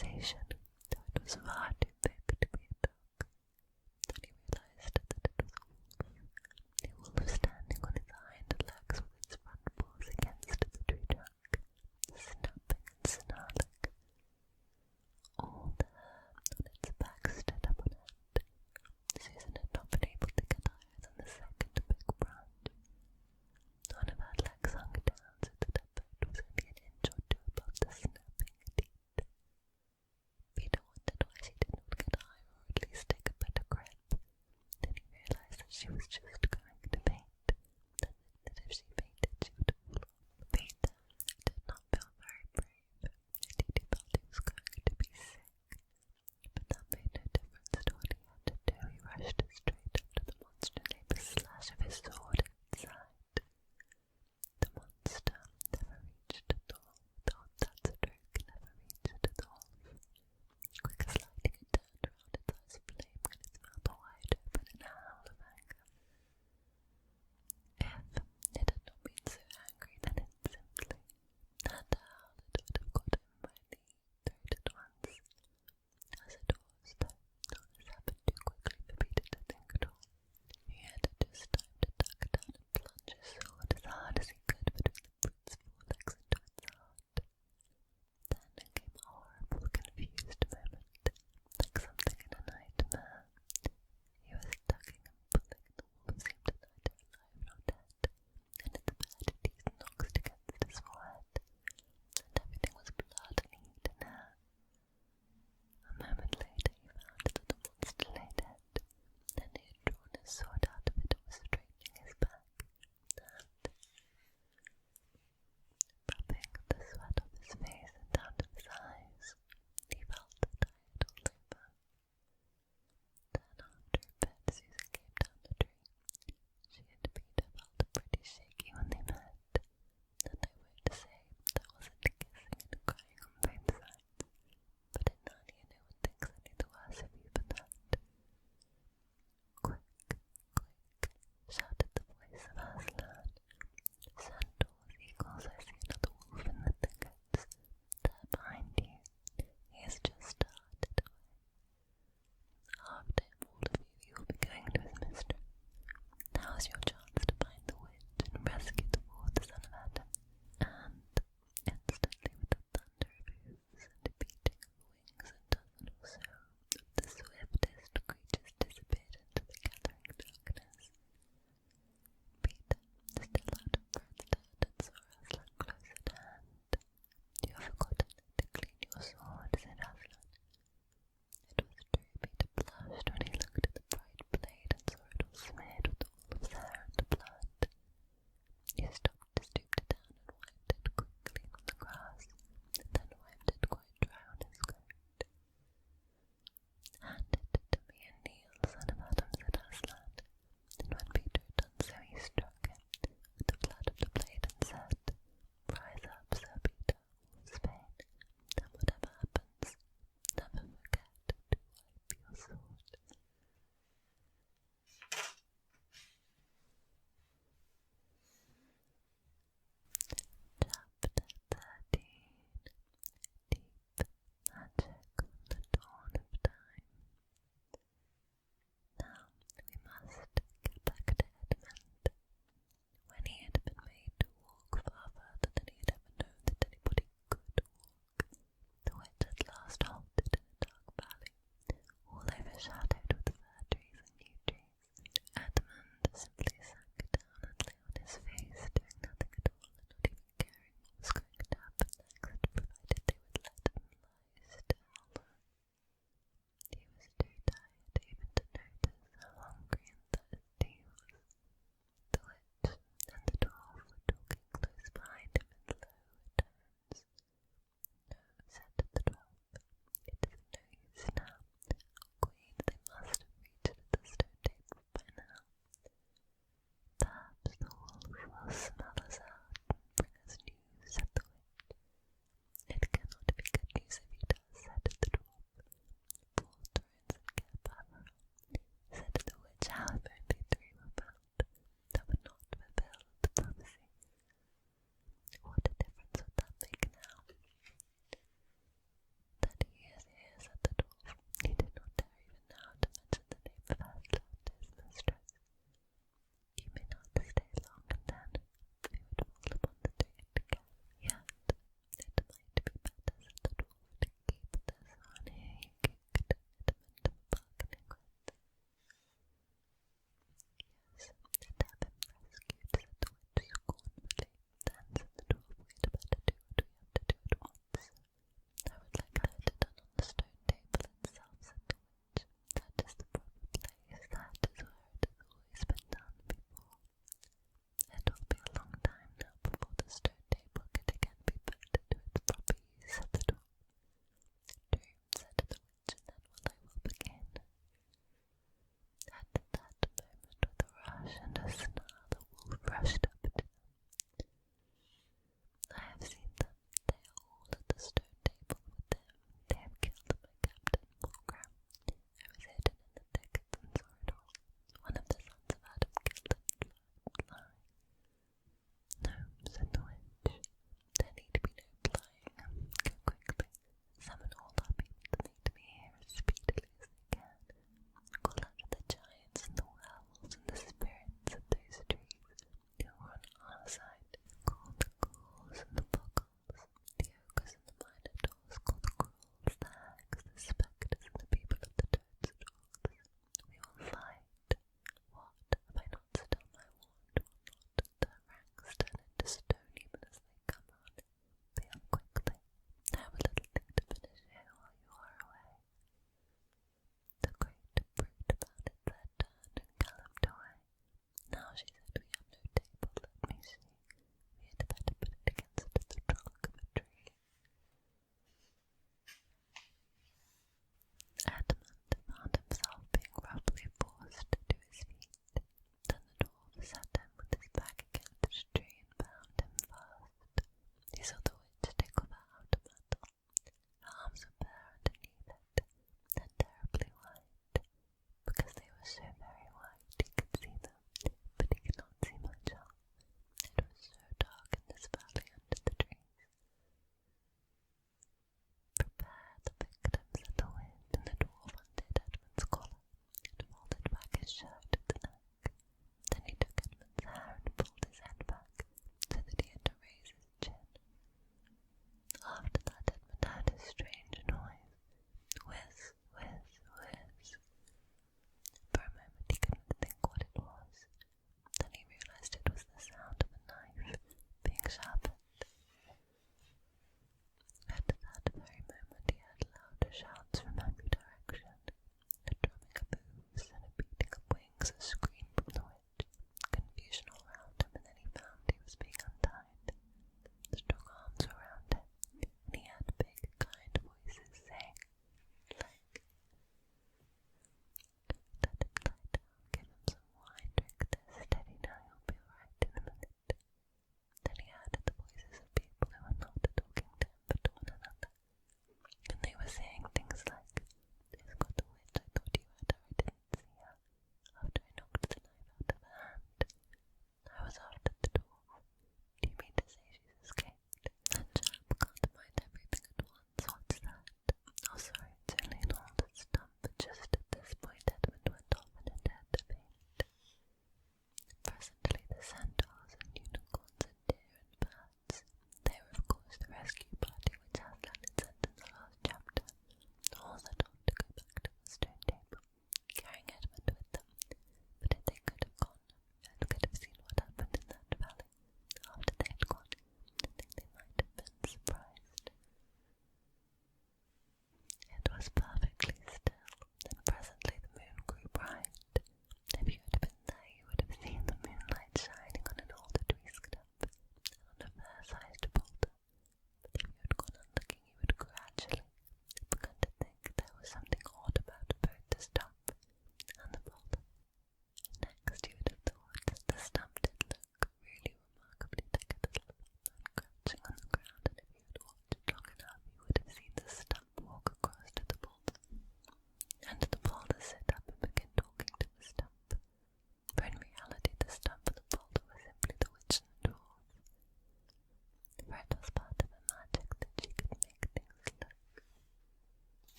Speaker 1: conversation, though it was far too big to be a dog. Then he realized that it was a wolf standing on its hind legs with its front paws against the tree trunk, snapping and snarling. All the hair on its back stood up on end. Susan had not been able to get higher than the second big branch. One of her legs hung down so that her foot was only an inch or two above the snapping teeth.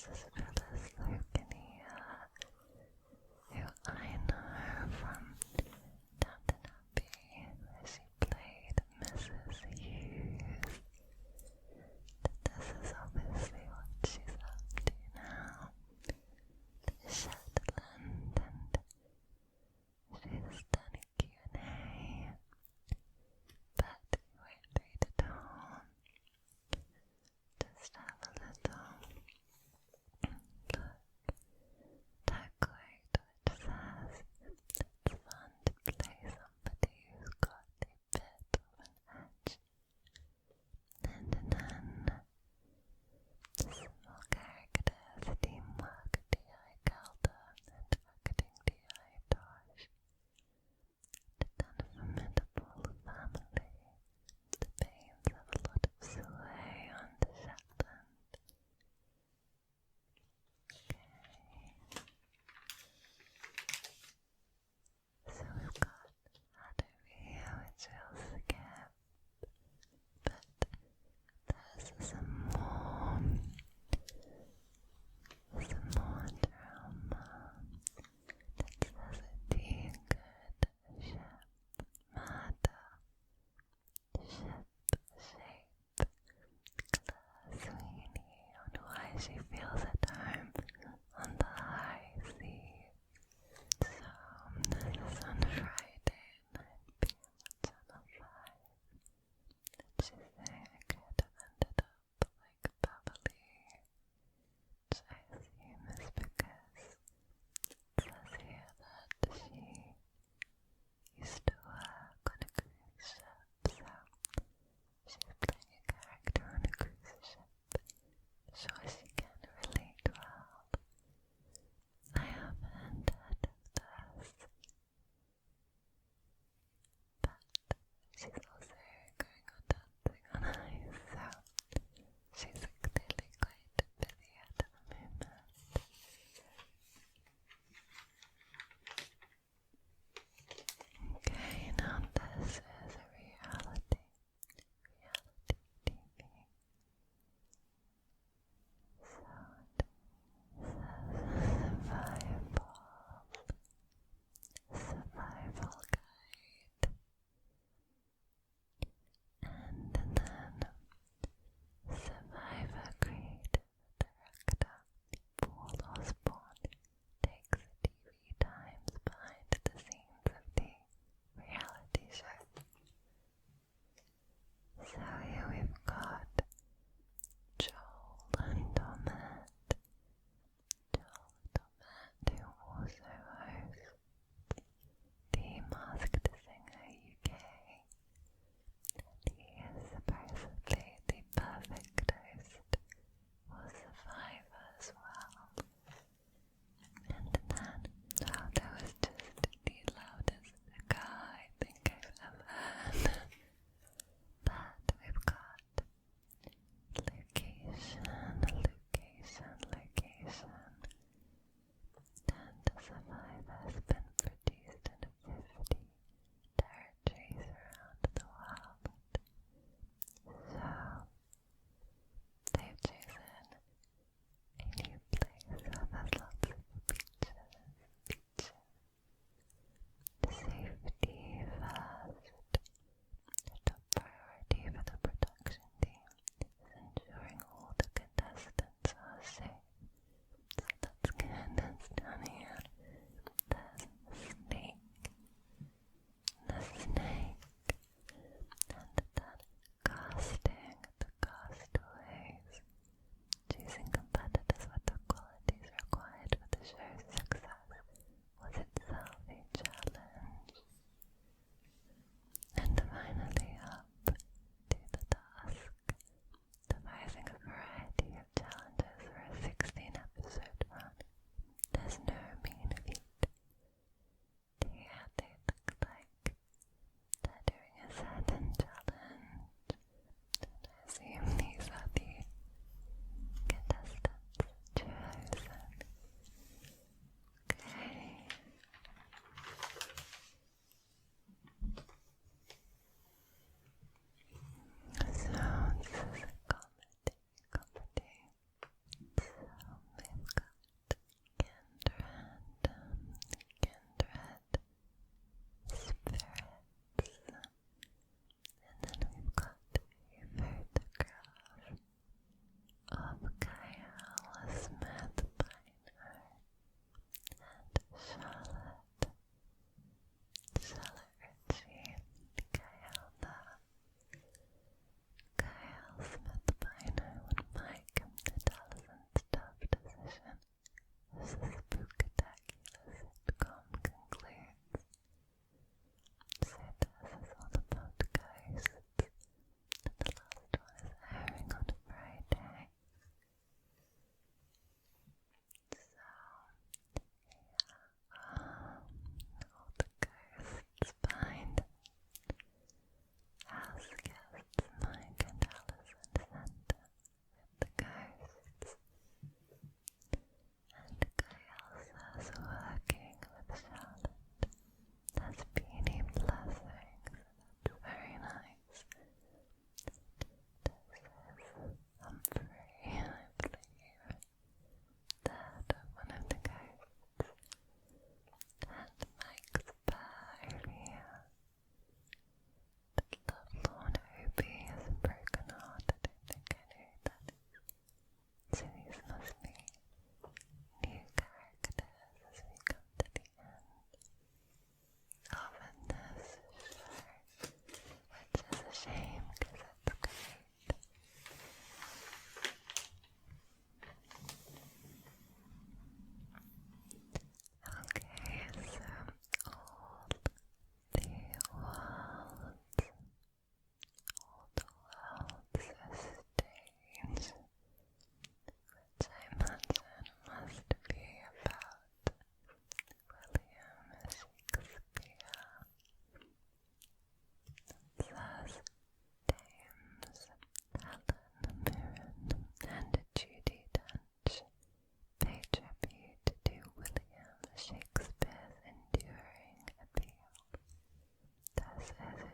Speaker 1: This is Phyllis Logan who I know from Downton Abbey, where she played Mrs. Hughes. This is obviously what she's up to now. Shetland, and she's done a Q&A, but we won't read it all. Just have a little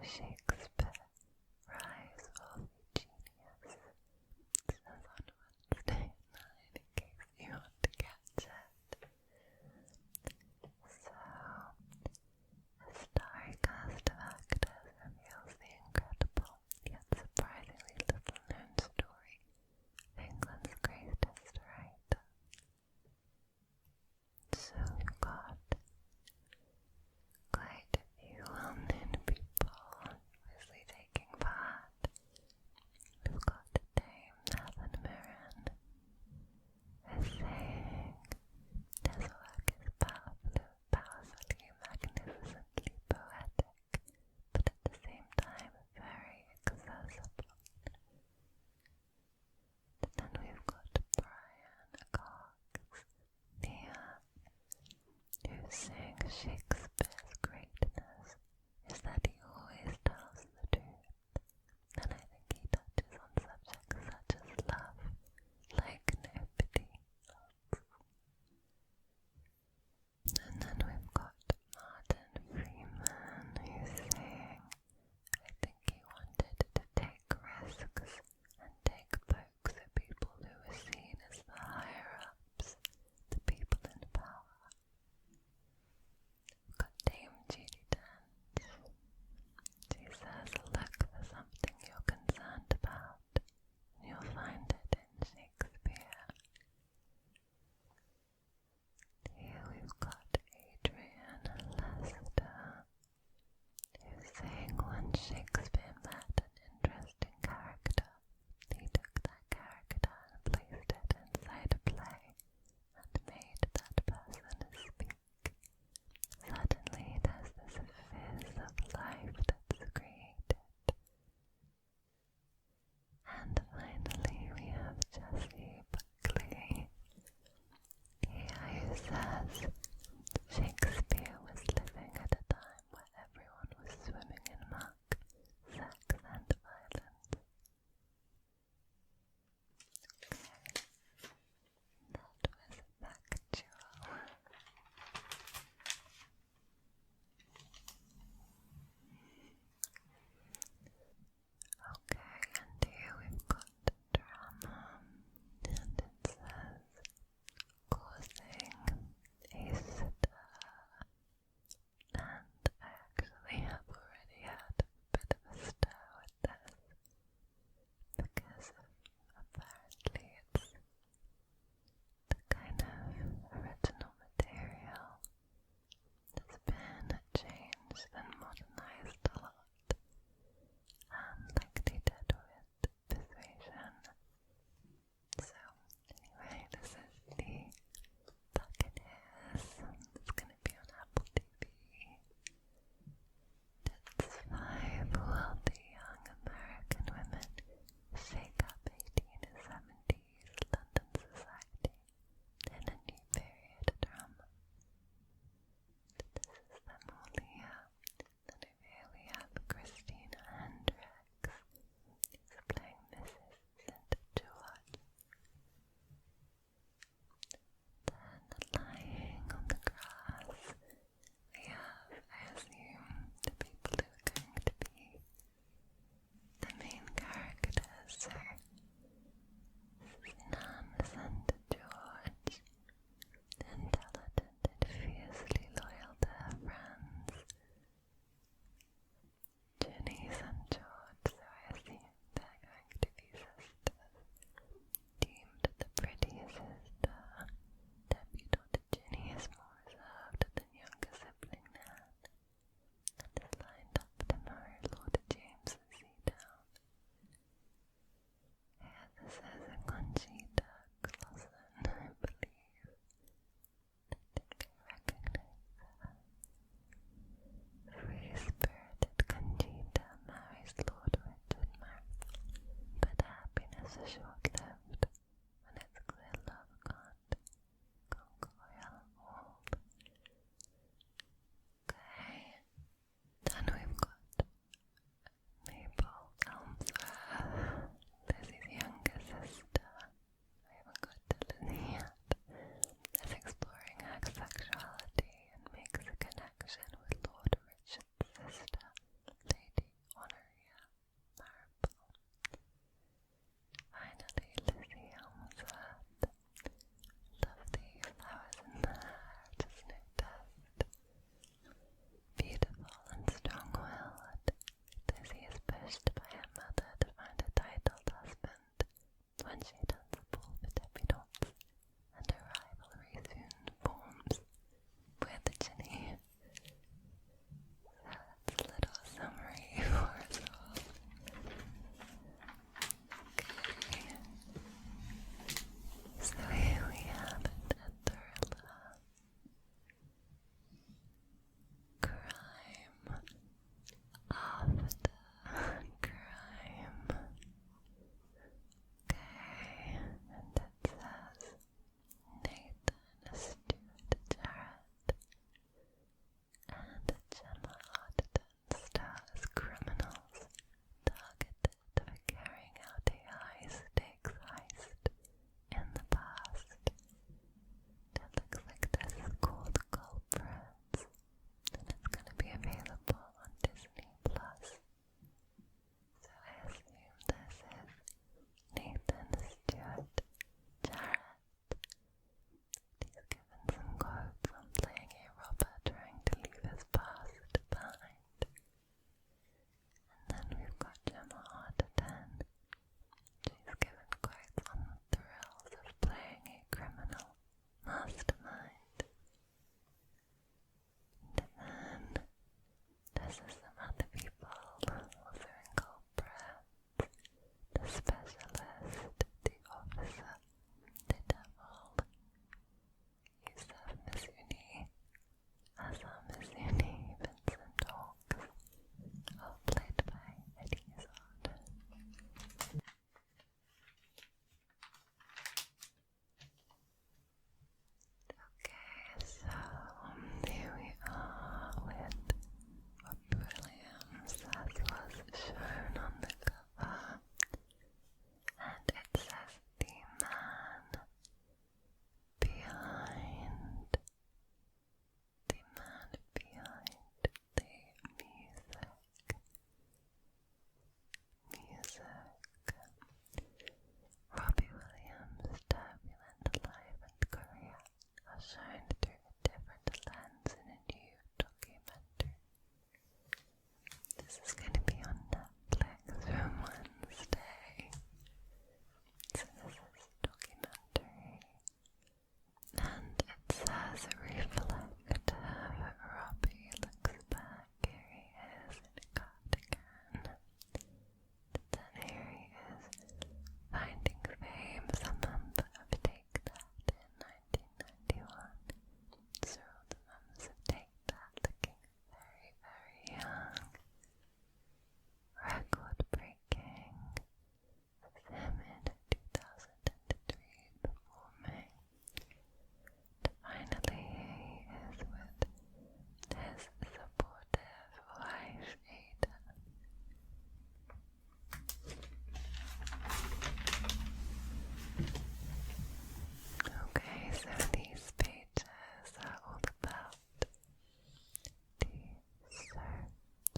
Speaker 1: Shakespeare, Rise of Genius. It says on Wednesday at 9 in case you want to catch it. So, a starry cast of actors reveals the incredible, yet surprisingly little-known story of England's greatest writer. So we've got quite a few well-known people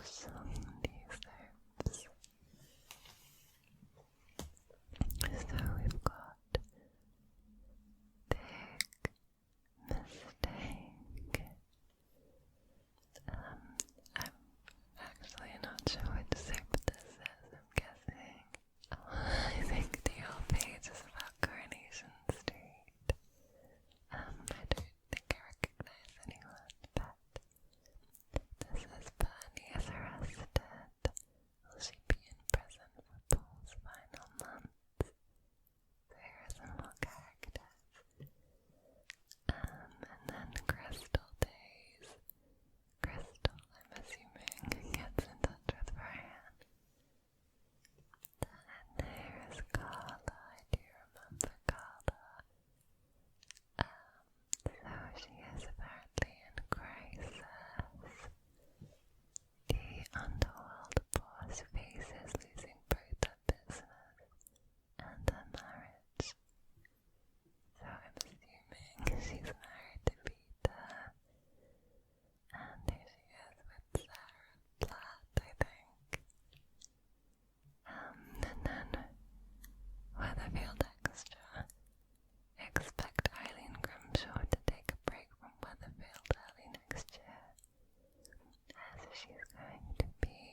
Speaker 1: some these herbs. So we've got big mistake. I'm actually not sure what syrup this is, I'm guessing. I think the whole page is about Coronation Street. I don't think I recognize anyone, but this is Bernie is arrested. Will she be in prison for Paul's final months? So here are some more characters. And then Crystal Days. Crystal, I'm assuming, gets in touch with Brian. Then there is Carla. I do remember Carla. So she is apparently in crisis. The underworld boss faces losing both her business and her marriage. So I'm assuming she's married to Peter. And here she is with Sarah Platt, I think. And then Weatherfield Extra. Expect Eileen Grimshaw to take a break from Weatherfield early next year, as she's going to be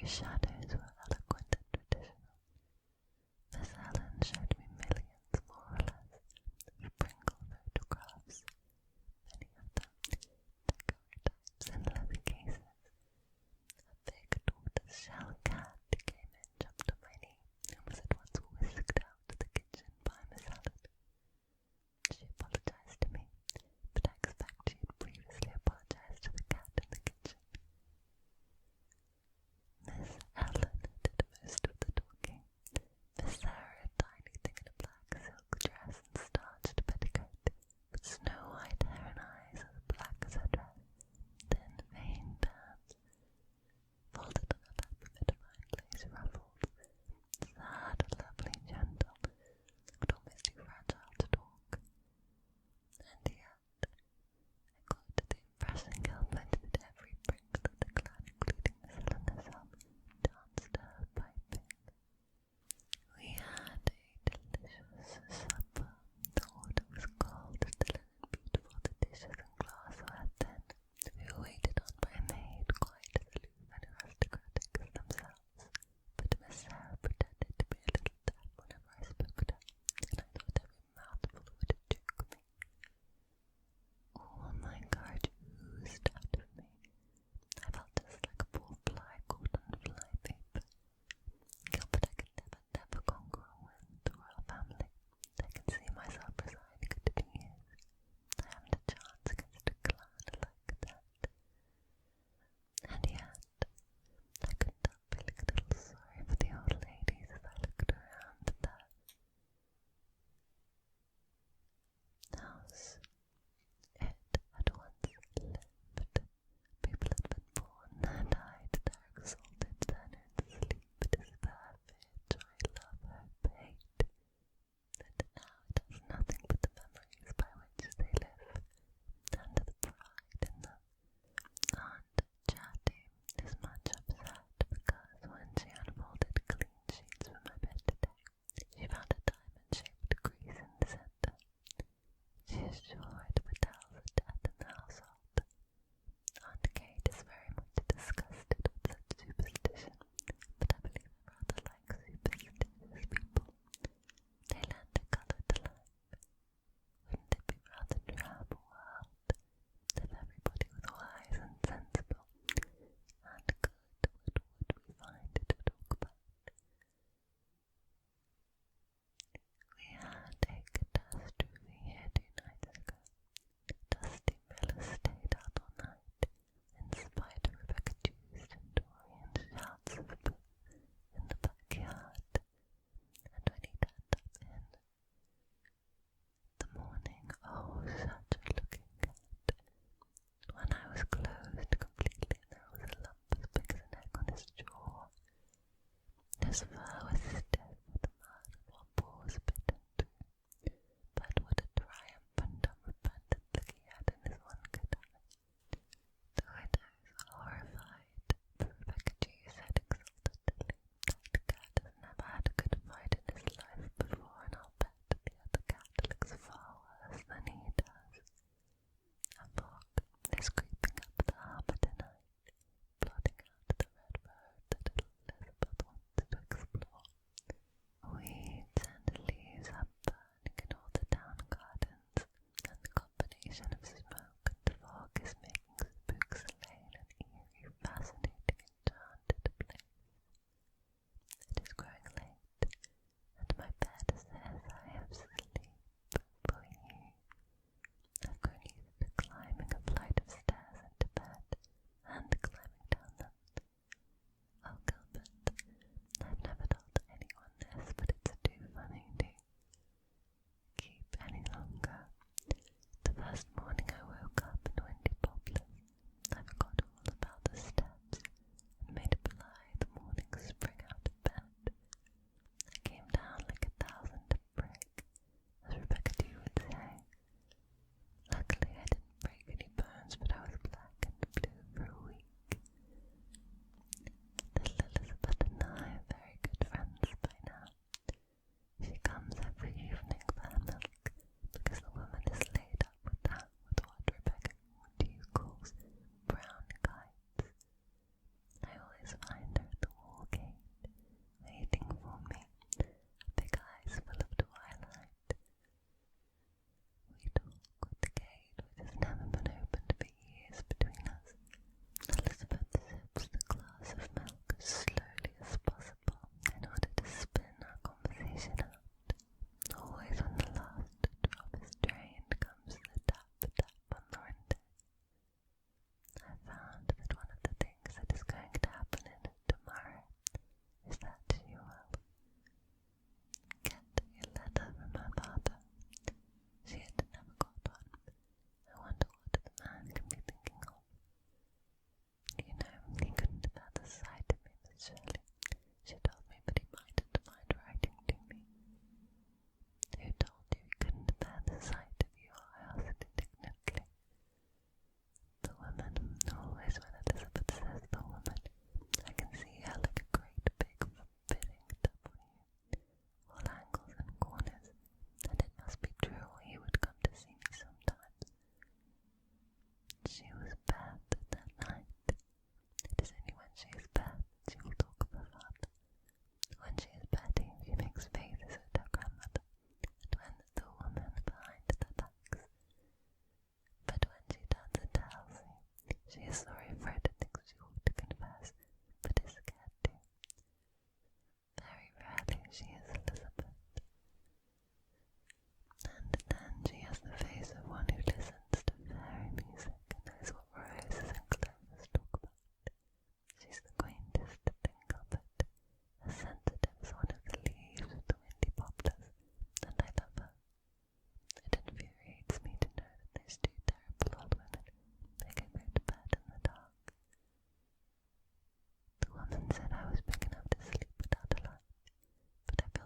Speaker 1: Her shadows were eloquent and traditional. Miss Helen showed me millions, more or less, of Pringle photographs, many of them daguerreotypes in leather cases. A big tortoise shell cat came in, jumped on my knee, and was at once whisked out to the kitchen by Miss Helen. She apologized to me, but I expect she had previously apologized to the cat in the kitchen. Miss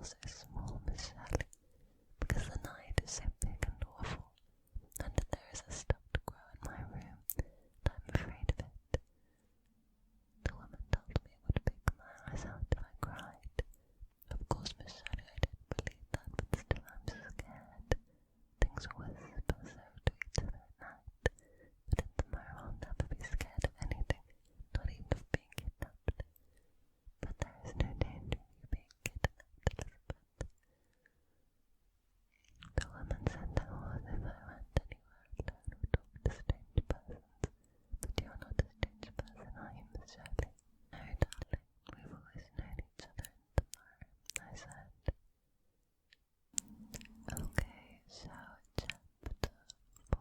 Speaker 1: so small, Miss Shirley, because the night is so big and awful, and there is a stuffed crow in my room, and I'm afraid of it. The woman told me it would pick my eyes out if I cried. Of course, Miss Shirley, I didn't believe that, but still I'm scared. Things whisper so to each other at night, but in tomorrow I'll never be scared of anything, not even of being kidnapped. But there is no danger of you being kidnapped, Elizabeth. The woman said that was if I went anywhere alone or talked to strange persons, but you're not a strange person, are you, Miss Shirley? No, darling, we've always known each other in tomorrow, I said. Okay, so chapter 4.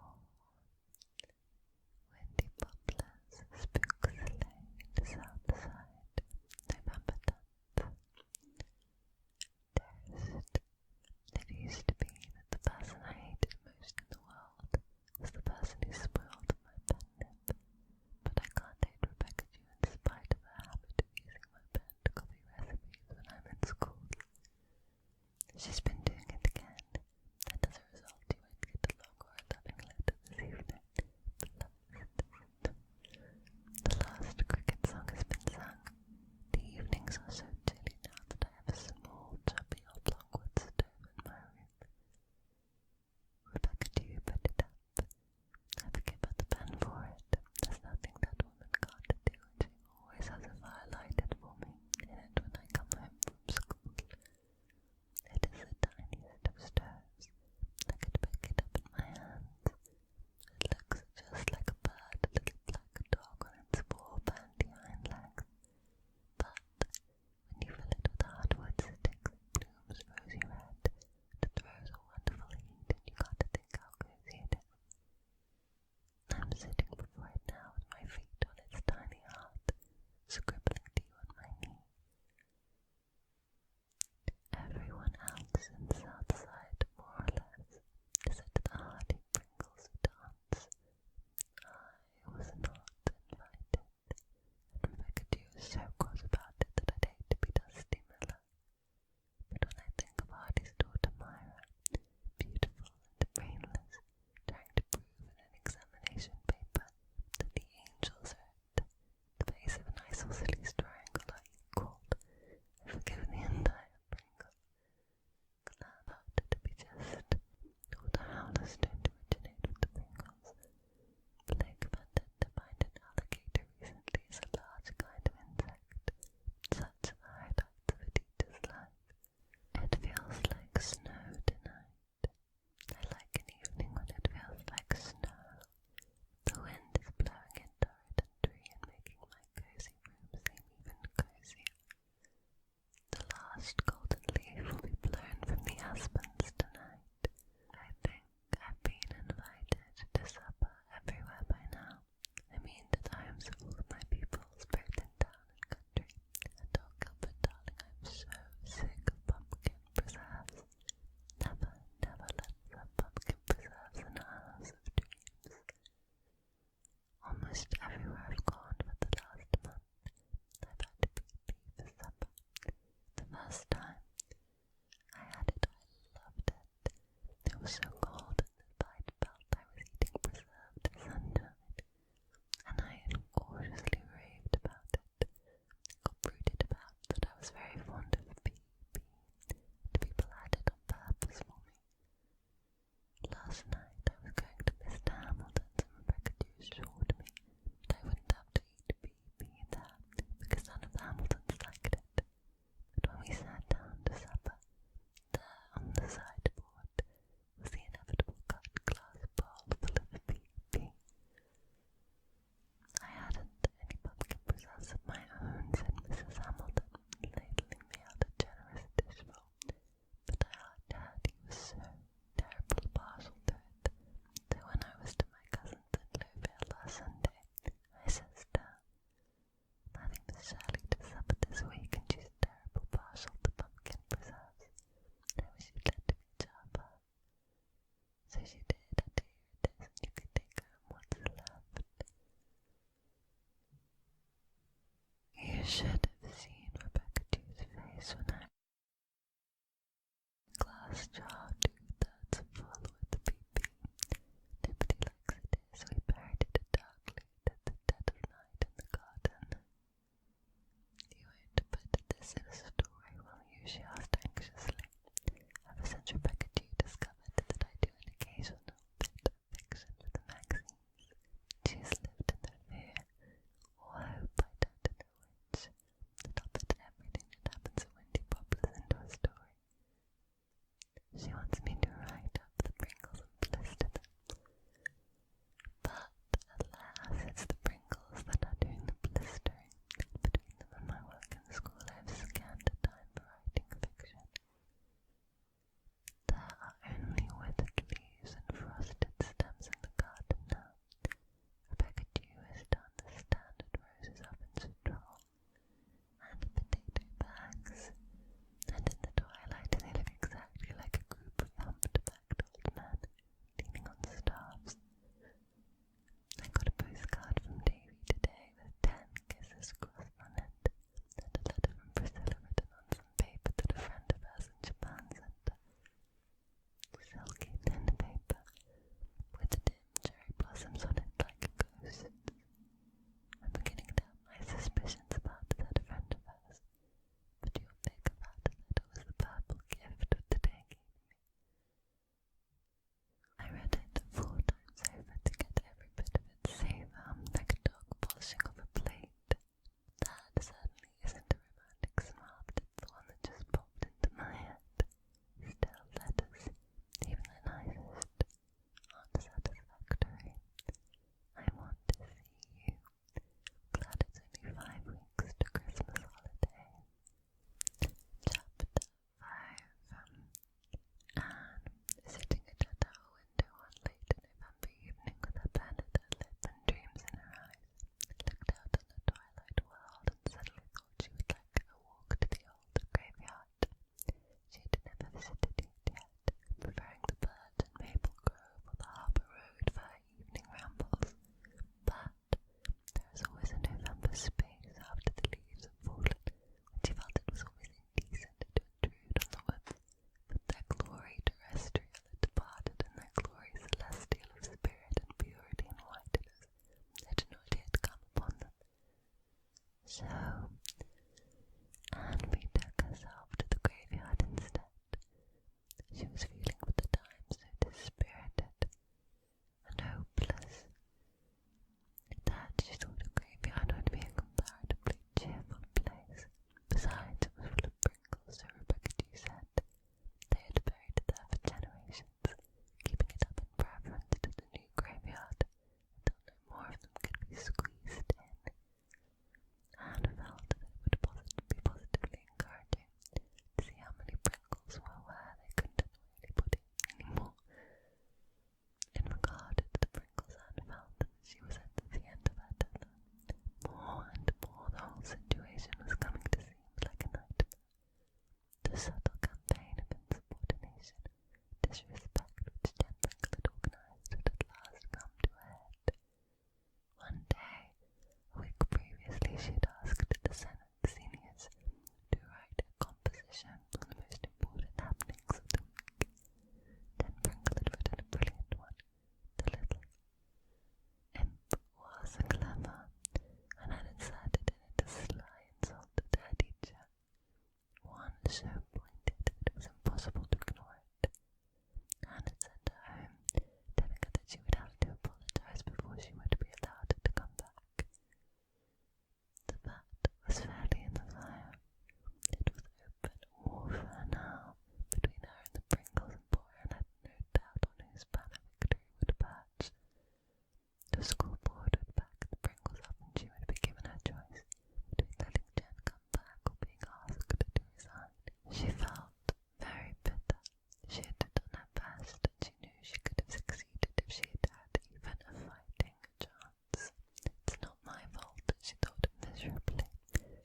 Speaker 1: Windy poplars, spooks lane, south side, November 10th. Dearest, it used to be that the person I hated most in the world was the person who spoiled my pen nib, but I can't hate Rebecca Dew in spite of her habit of using my pen to copy recipes when I'm in school. She's been doing it again, and as a result you won't get a long or a loving letter this evening. The last cricket song has been sung. The evenings are so chilly now that I have a small, chubby old longwood stove in my room. Rebecca Dew put it up. I forgive her the pen for it. There's nothing that woman can't do, and she always has a fire lighted for me in it when I come home from school. It is the tiniest of stoves. I could pick it up in my hands. It looks just like a bird, a little black dog on its four bandy hind legs. But when you fill it with hardwood sticks, it blooms rosy red, and it throws a wonderful heat, and you can't think how cozy it is. I'm sitting before it now with my feet on its tiny heart, scribbling to you on my knee. Everyone else in Southside, more or less, is at the hardy Pringles dance. I was not invited, and Rebecca Dew is so cross about it that I'd hate to be Dusty Miller. But when I think of Hardy's daughter Myra, beautiful and brainless, trying to prove in an examination paper that the angels are at the base of an isosceles triangle are equal, I forgive the entire Pringle. Glad after to be just, all the howlers don't originate with the Pringles. Blake Vandenderbind an alligator recently is a large kind of insect. Such are the highlights of a teacher's life. It feels like snow tonight. I like an evening when it feels like snow. The wind is blowing in torrid and tree and making my cozy room seem even cozier. The last golden leaf will be blown from the aspens tonight. I think I've been invited to supper everywhere by now. I mean to the homes of all of my pupils, both in town and country. And oh, Gilbert, darling, I'm so sick of pumpkin preserves. Never, never let's have pumpkin preserves in our house of dreams. Almost everywhere I've gone for the last month, I've had to beef for supper. The first time I had it, I loved it. It was so cold that I felt I was eating preserved sunshine, and I incautiously raved about it. I got brooded about that I was very fond of beef, and people had it on purpose for me. Last night I was going to Mr. Hamilton's and Rebecca Dew assured me that I wouldn't have to eat beef there because none of the Hamiltons liked it. But when we sat down to supper, there on the sideboard was the She wants me to write up the Pringles and blister them. But alas, it's the Pringles that are doing the blistering. Between them and my work in school, I've scant time for writing fiction. There are only withered leaves and frosted stems in the garden now. Rebecca Dew has done the standard roses up in straw and potato bags, and in the twilight they look exactly like a group of humped-backed old men leaning on staffs. I got a postcard from Davy today with 10 kisses crossed on it, and a letter from Priscilla written on some paper that a friend of hers in Japan sent her. Silky thin paper, with the dim cherry blossoms on it like a ghost. I'm beginning to have my suspicions about that friend of hers, but you're big about that it was the purple gift of the day gave me. I read it 4 times over to get every bit of its savour, like a dog polishing off a plate. That certainly isn't a romantic smile, but it's the one that just popped into my head. Still, letters, even the nicest, aren't satisfactory. I want to see you. Glad it's only 5 weeks to Christmas holiday. Chapter 5. Anne, sitting at her window one late November evening with her pen at her lip and dreams in her eyes, looked out on the twilight world and suddenly thought she would like a walk to the old graveyard. She had never visited it yet, preferring the birds in Maple Grove or the Harbour Road for her evening rambles. But there is always a November space after the leaves have fallen, when she felt it was always indecent to intrude on the woods, but their glory terrestrial had departed, and their glory celestial of spirit and purity and whiteness had not yet come upon them. So Anne betook herself to the graveyard instead. She was feeling for the time so dispirited and hopeless that she thought a graveyard would be a comparatively cheerful place. Besides, it was full of Pringles, so Rebecca Dew said. They had buried it there for generations, keeping it up in preference to the new graveyard until no more of them could be squeezed in. Anne felt that it would be positively encouraging to see how many Pringles were where they couldn't really put in any more. In regard to the Pringles, Anne felt that she was at the end of her tether. More and more the whole situation was coming to seem like a nightmare. The subtle campaign of insubordination, disrespect which Jen Pringle had organised had at last come to a head. One day, a week previously, she had asked the Senate seniors to write a composition on the most important happenings of the week. Jen Pringle had written a brilliant one. The little imp was clever, and had inserted in it a sly insult to their teacher, one so pointed that it was impossible to ignore it. Anne had sent her home, telling her that she would have to apologise before she would be allowed to come back. The fat was fairly in the fire. It was open warfare now between her and the Pringles, and poor Anne had no doubt on whose banner victory would perch. The school board would back the Pringles up, and she would be given her choice between letting Jen come back or being asked to resign. She felt very bitter. She had done her best, and she knew she could have succeeded if she had had even a fighting chance. It's not my fault, she thought miserably.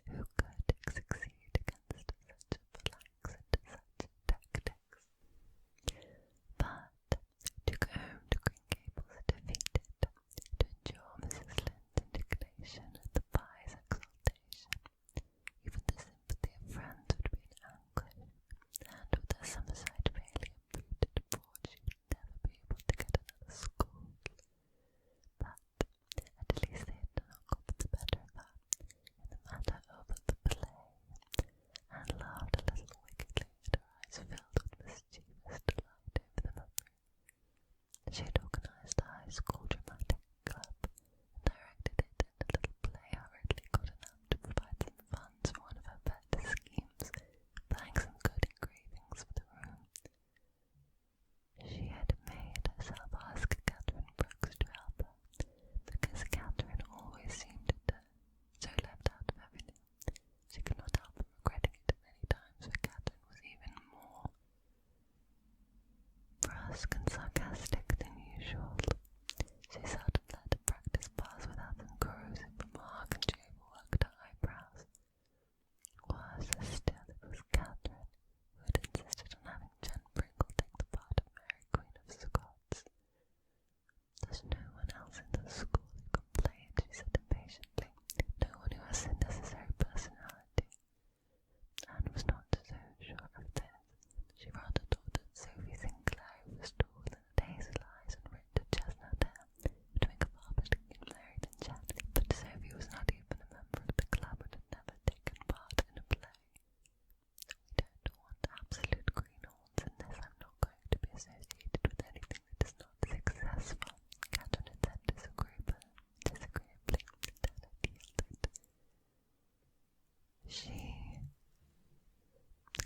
Speaker 1: Who could succeed against such a phalanx and such tactics? But to go home to Green Gables defeated, to endure Mrs. Lynde's indignation at the pie's exultation, even the sympathy of friends would be an anguish, and with her Summerside failure brooded abroad, she would never be able to get another school. But at least they had not got the better of her in the matter of the play, and laughed a little wickedly at her eyes filled with mischievous delight over the memory. She had organised a high school dramatic club, and directed it in a little play hurriedly got enough to provide some funds for one of her pet schemes, buying some good engravings for the room. brusque and sarcastic than usual. She seldom let a practice pass without some corrosive remark, and she overworked her eyebrows. Worse still, it was Catherine who had insisted on having Jen Pringle take the part of Mary Queen of Scots. "There's no one else in the school who can play it," she said impatiently. "No one who has the necessary personality." Anne was not so sure of this. She rather thought that Sophie Sinclair, who was tall and had hazel eyes and red chestnut hair, would make a far better Queen Mary than Jen. But Sophie was not even a member of the club and had never taken part in a play. "We don't want absolute greenhorns in this. I'm not going to be associated with anything that is not successful," Catherine had said disagreeably, then had yielded. She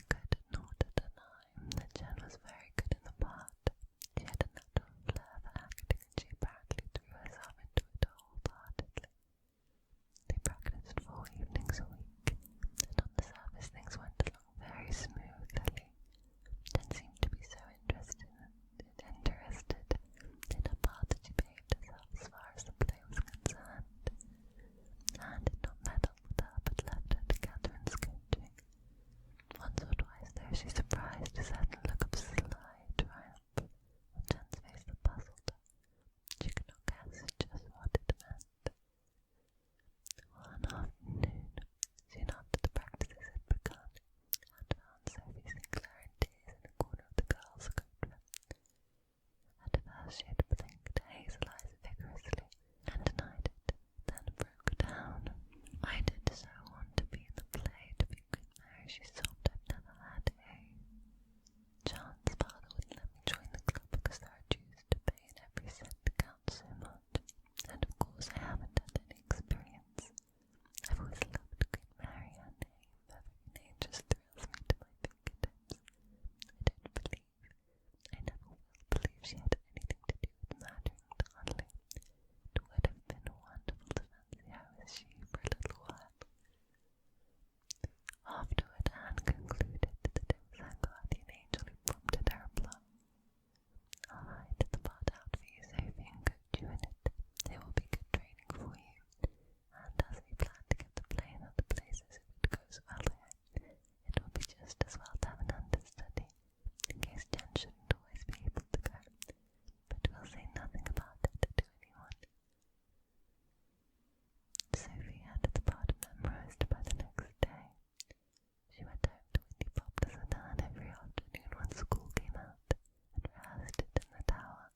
Speaker 1: could not deny that Jen was very good in the part. She had a natural flair for acting, and she apparently threw herself into it wholeheartedly. They practiced 4 evenings a week, and on the surface things went along very smoothly. Jen seemed to be so interested in her part that she behaved herself as far as the play was concerned. Anne did not meddle with her, but left her to Catherine's coaching. Once or twice, though, she surprised a certain look of sly triumph on Jen's face that puzzled her. She could not guess just what it meant. One afternoon, soon after the practices had begun, Anne found Sophie Sinclair in tears in a corner of the girls' coat-room. At first she had blinked her hazel eyes vigorously and denied it, then broke down. "I did so want to be in the play, to be Queen Mary," she sobbed. "I've never had a chance. Father wouldn't let me join the club because there are dues to pay and every cent counts so much. And of course I haven't had any experience. I've always loved Queen Mary. Her name just thrills me to my fingertips. I never will believe she had anything to do with murdering Darnley. It would have been wonderful to fancy her as she for a little while." Afterward, Anne concluded that it was her guardian angel who prompted her reply. "I'll write the part out for you, Sophie, and coach you in it. It will be good training for you, and as we plan to get the play in other places if it goes well here, it will be just as well to have an understudy, in case Jen shouldn't always be able to go. But we'll say nothing about it to anyone." Sophie had the part memorized by the next day. She went home to Windy Poplars and Anne every afternoon when school came out, and rehearsed it in the tower.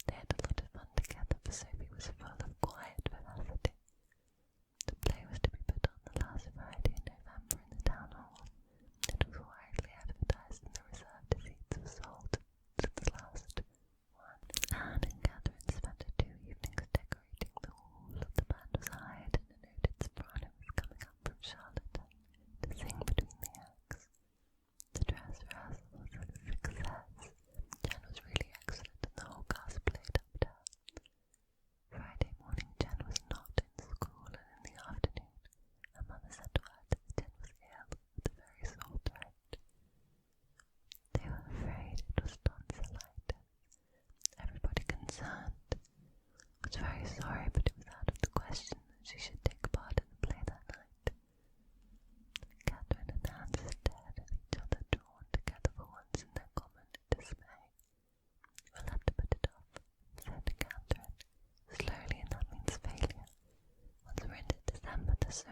Speaker 1: They had a lot of fun together, for Sophie was full of quiet vivacity. The play was to be put on the last Friday in November in the town hall. It was widely advertised, and the reserved seats were sold to the last one. Anne and Catherine spent 2 evenings decorating the hall. The band was hired, and a noted soprano was coming up from Charlottetown to sing between the acts. The dress rehearsal was a success. Jen was really excellent, and the whole cast played up to her. Friday morning, Jen was not in school, and in the afternoon, her mother sent word that Jen was ill with a very sore throat. They were afraid it was tonsillitis. Everybody concerned was very sorry, but it was out of the question that she should take part in the play that night. Catherine and Anne stared at each other, drawn together for once in their common dismay. "We'll have to put it off," said Catherine, slowly, and that means failure. "Once we're into December, there's so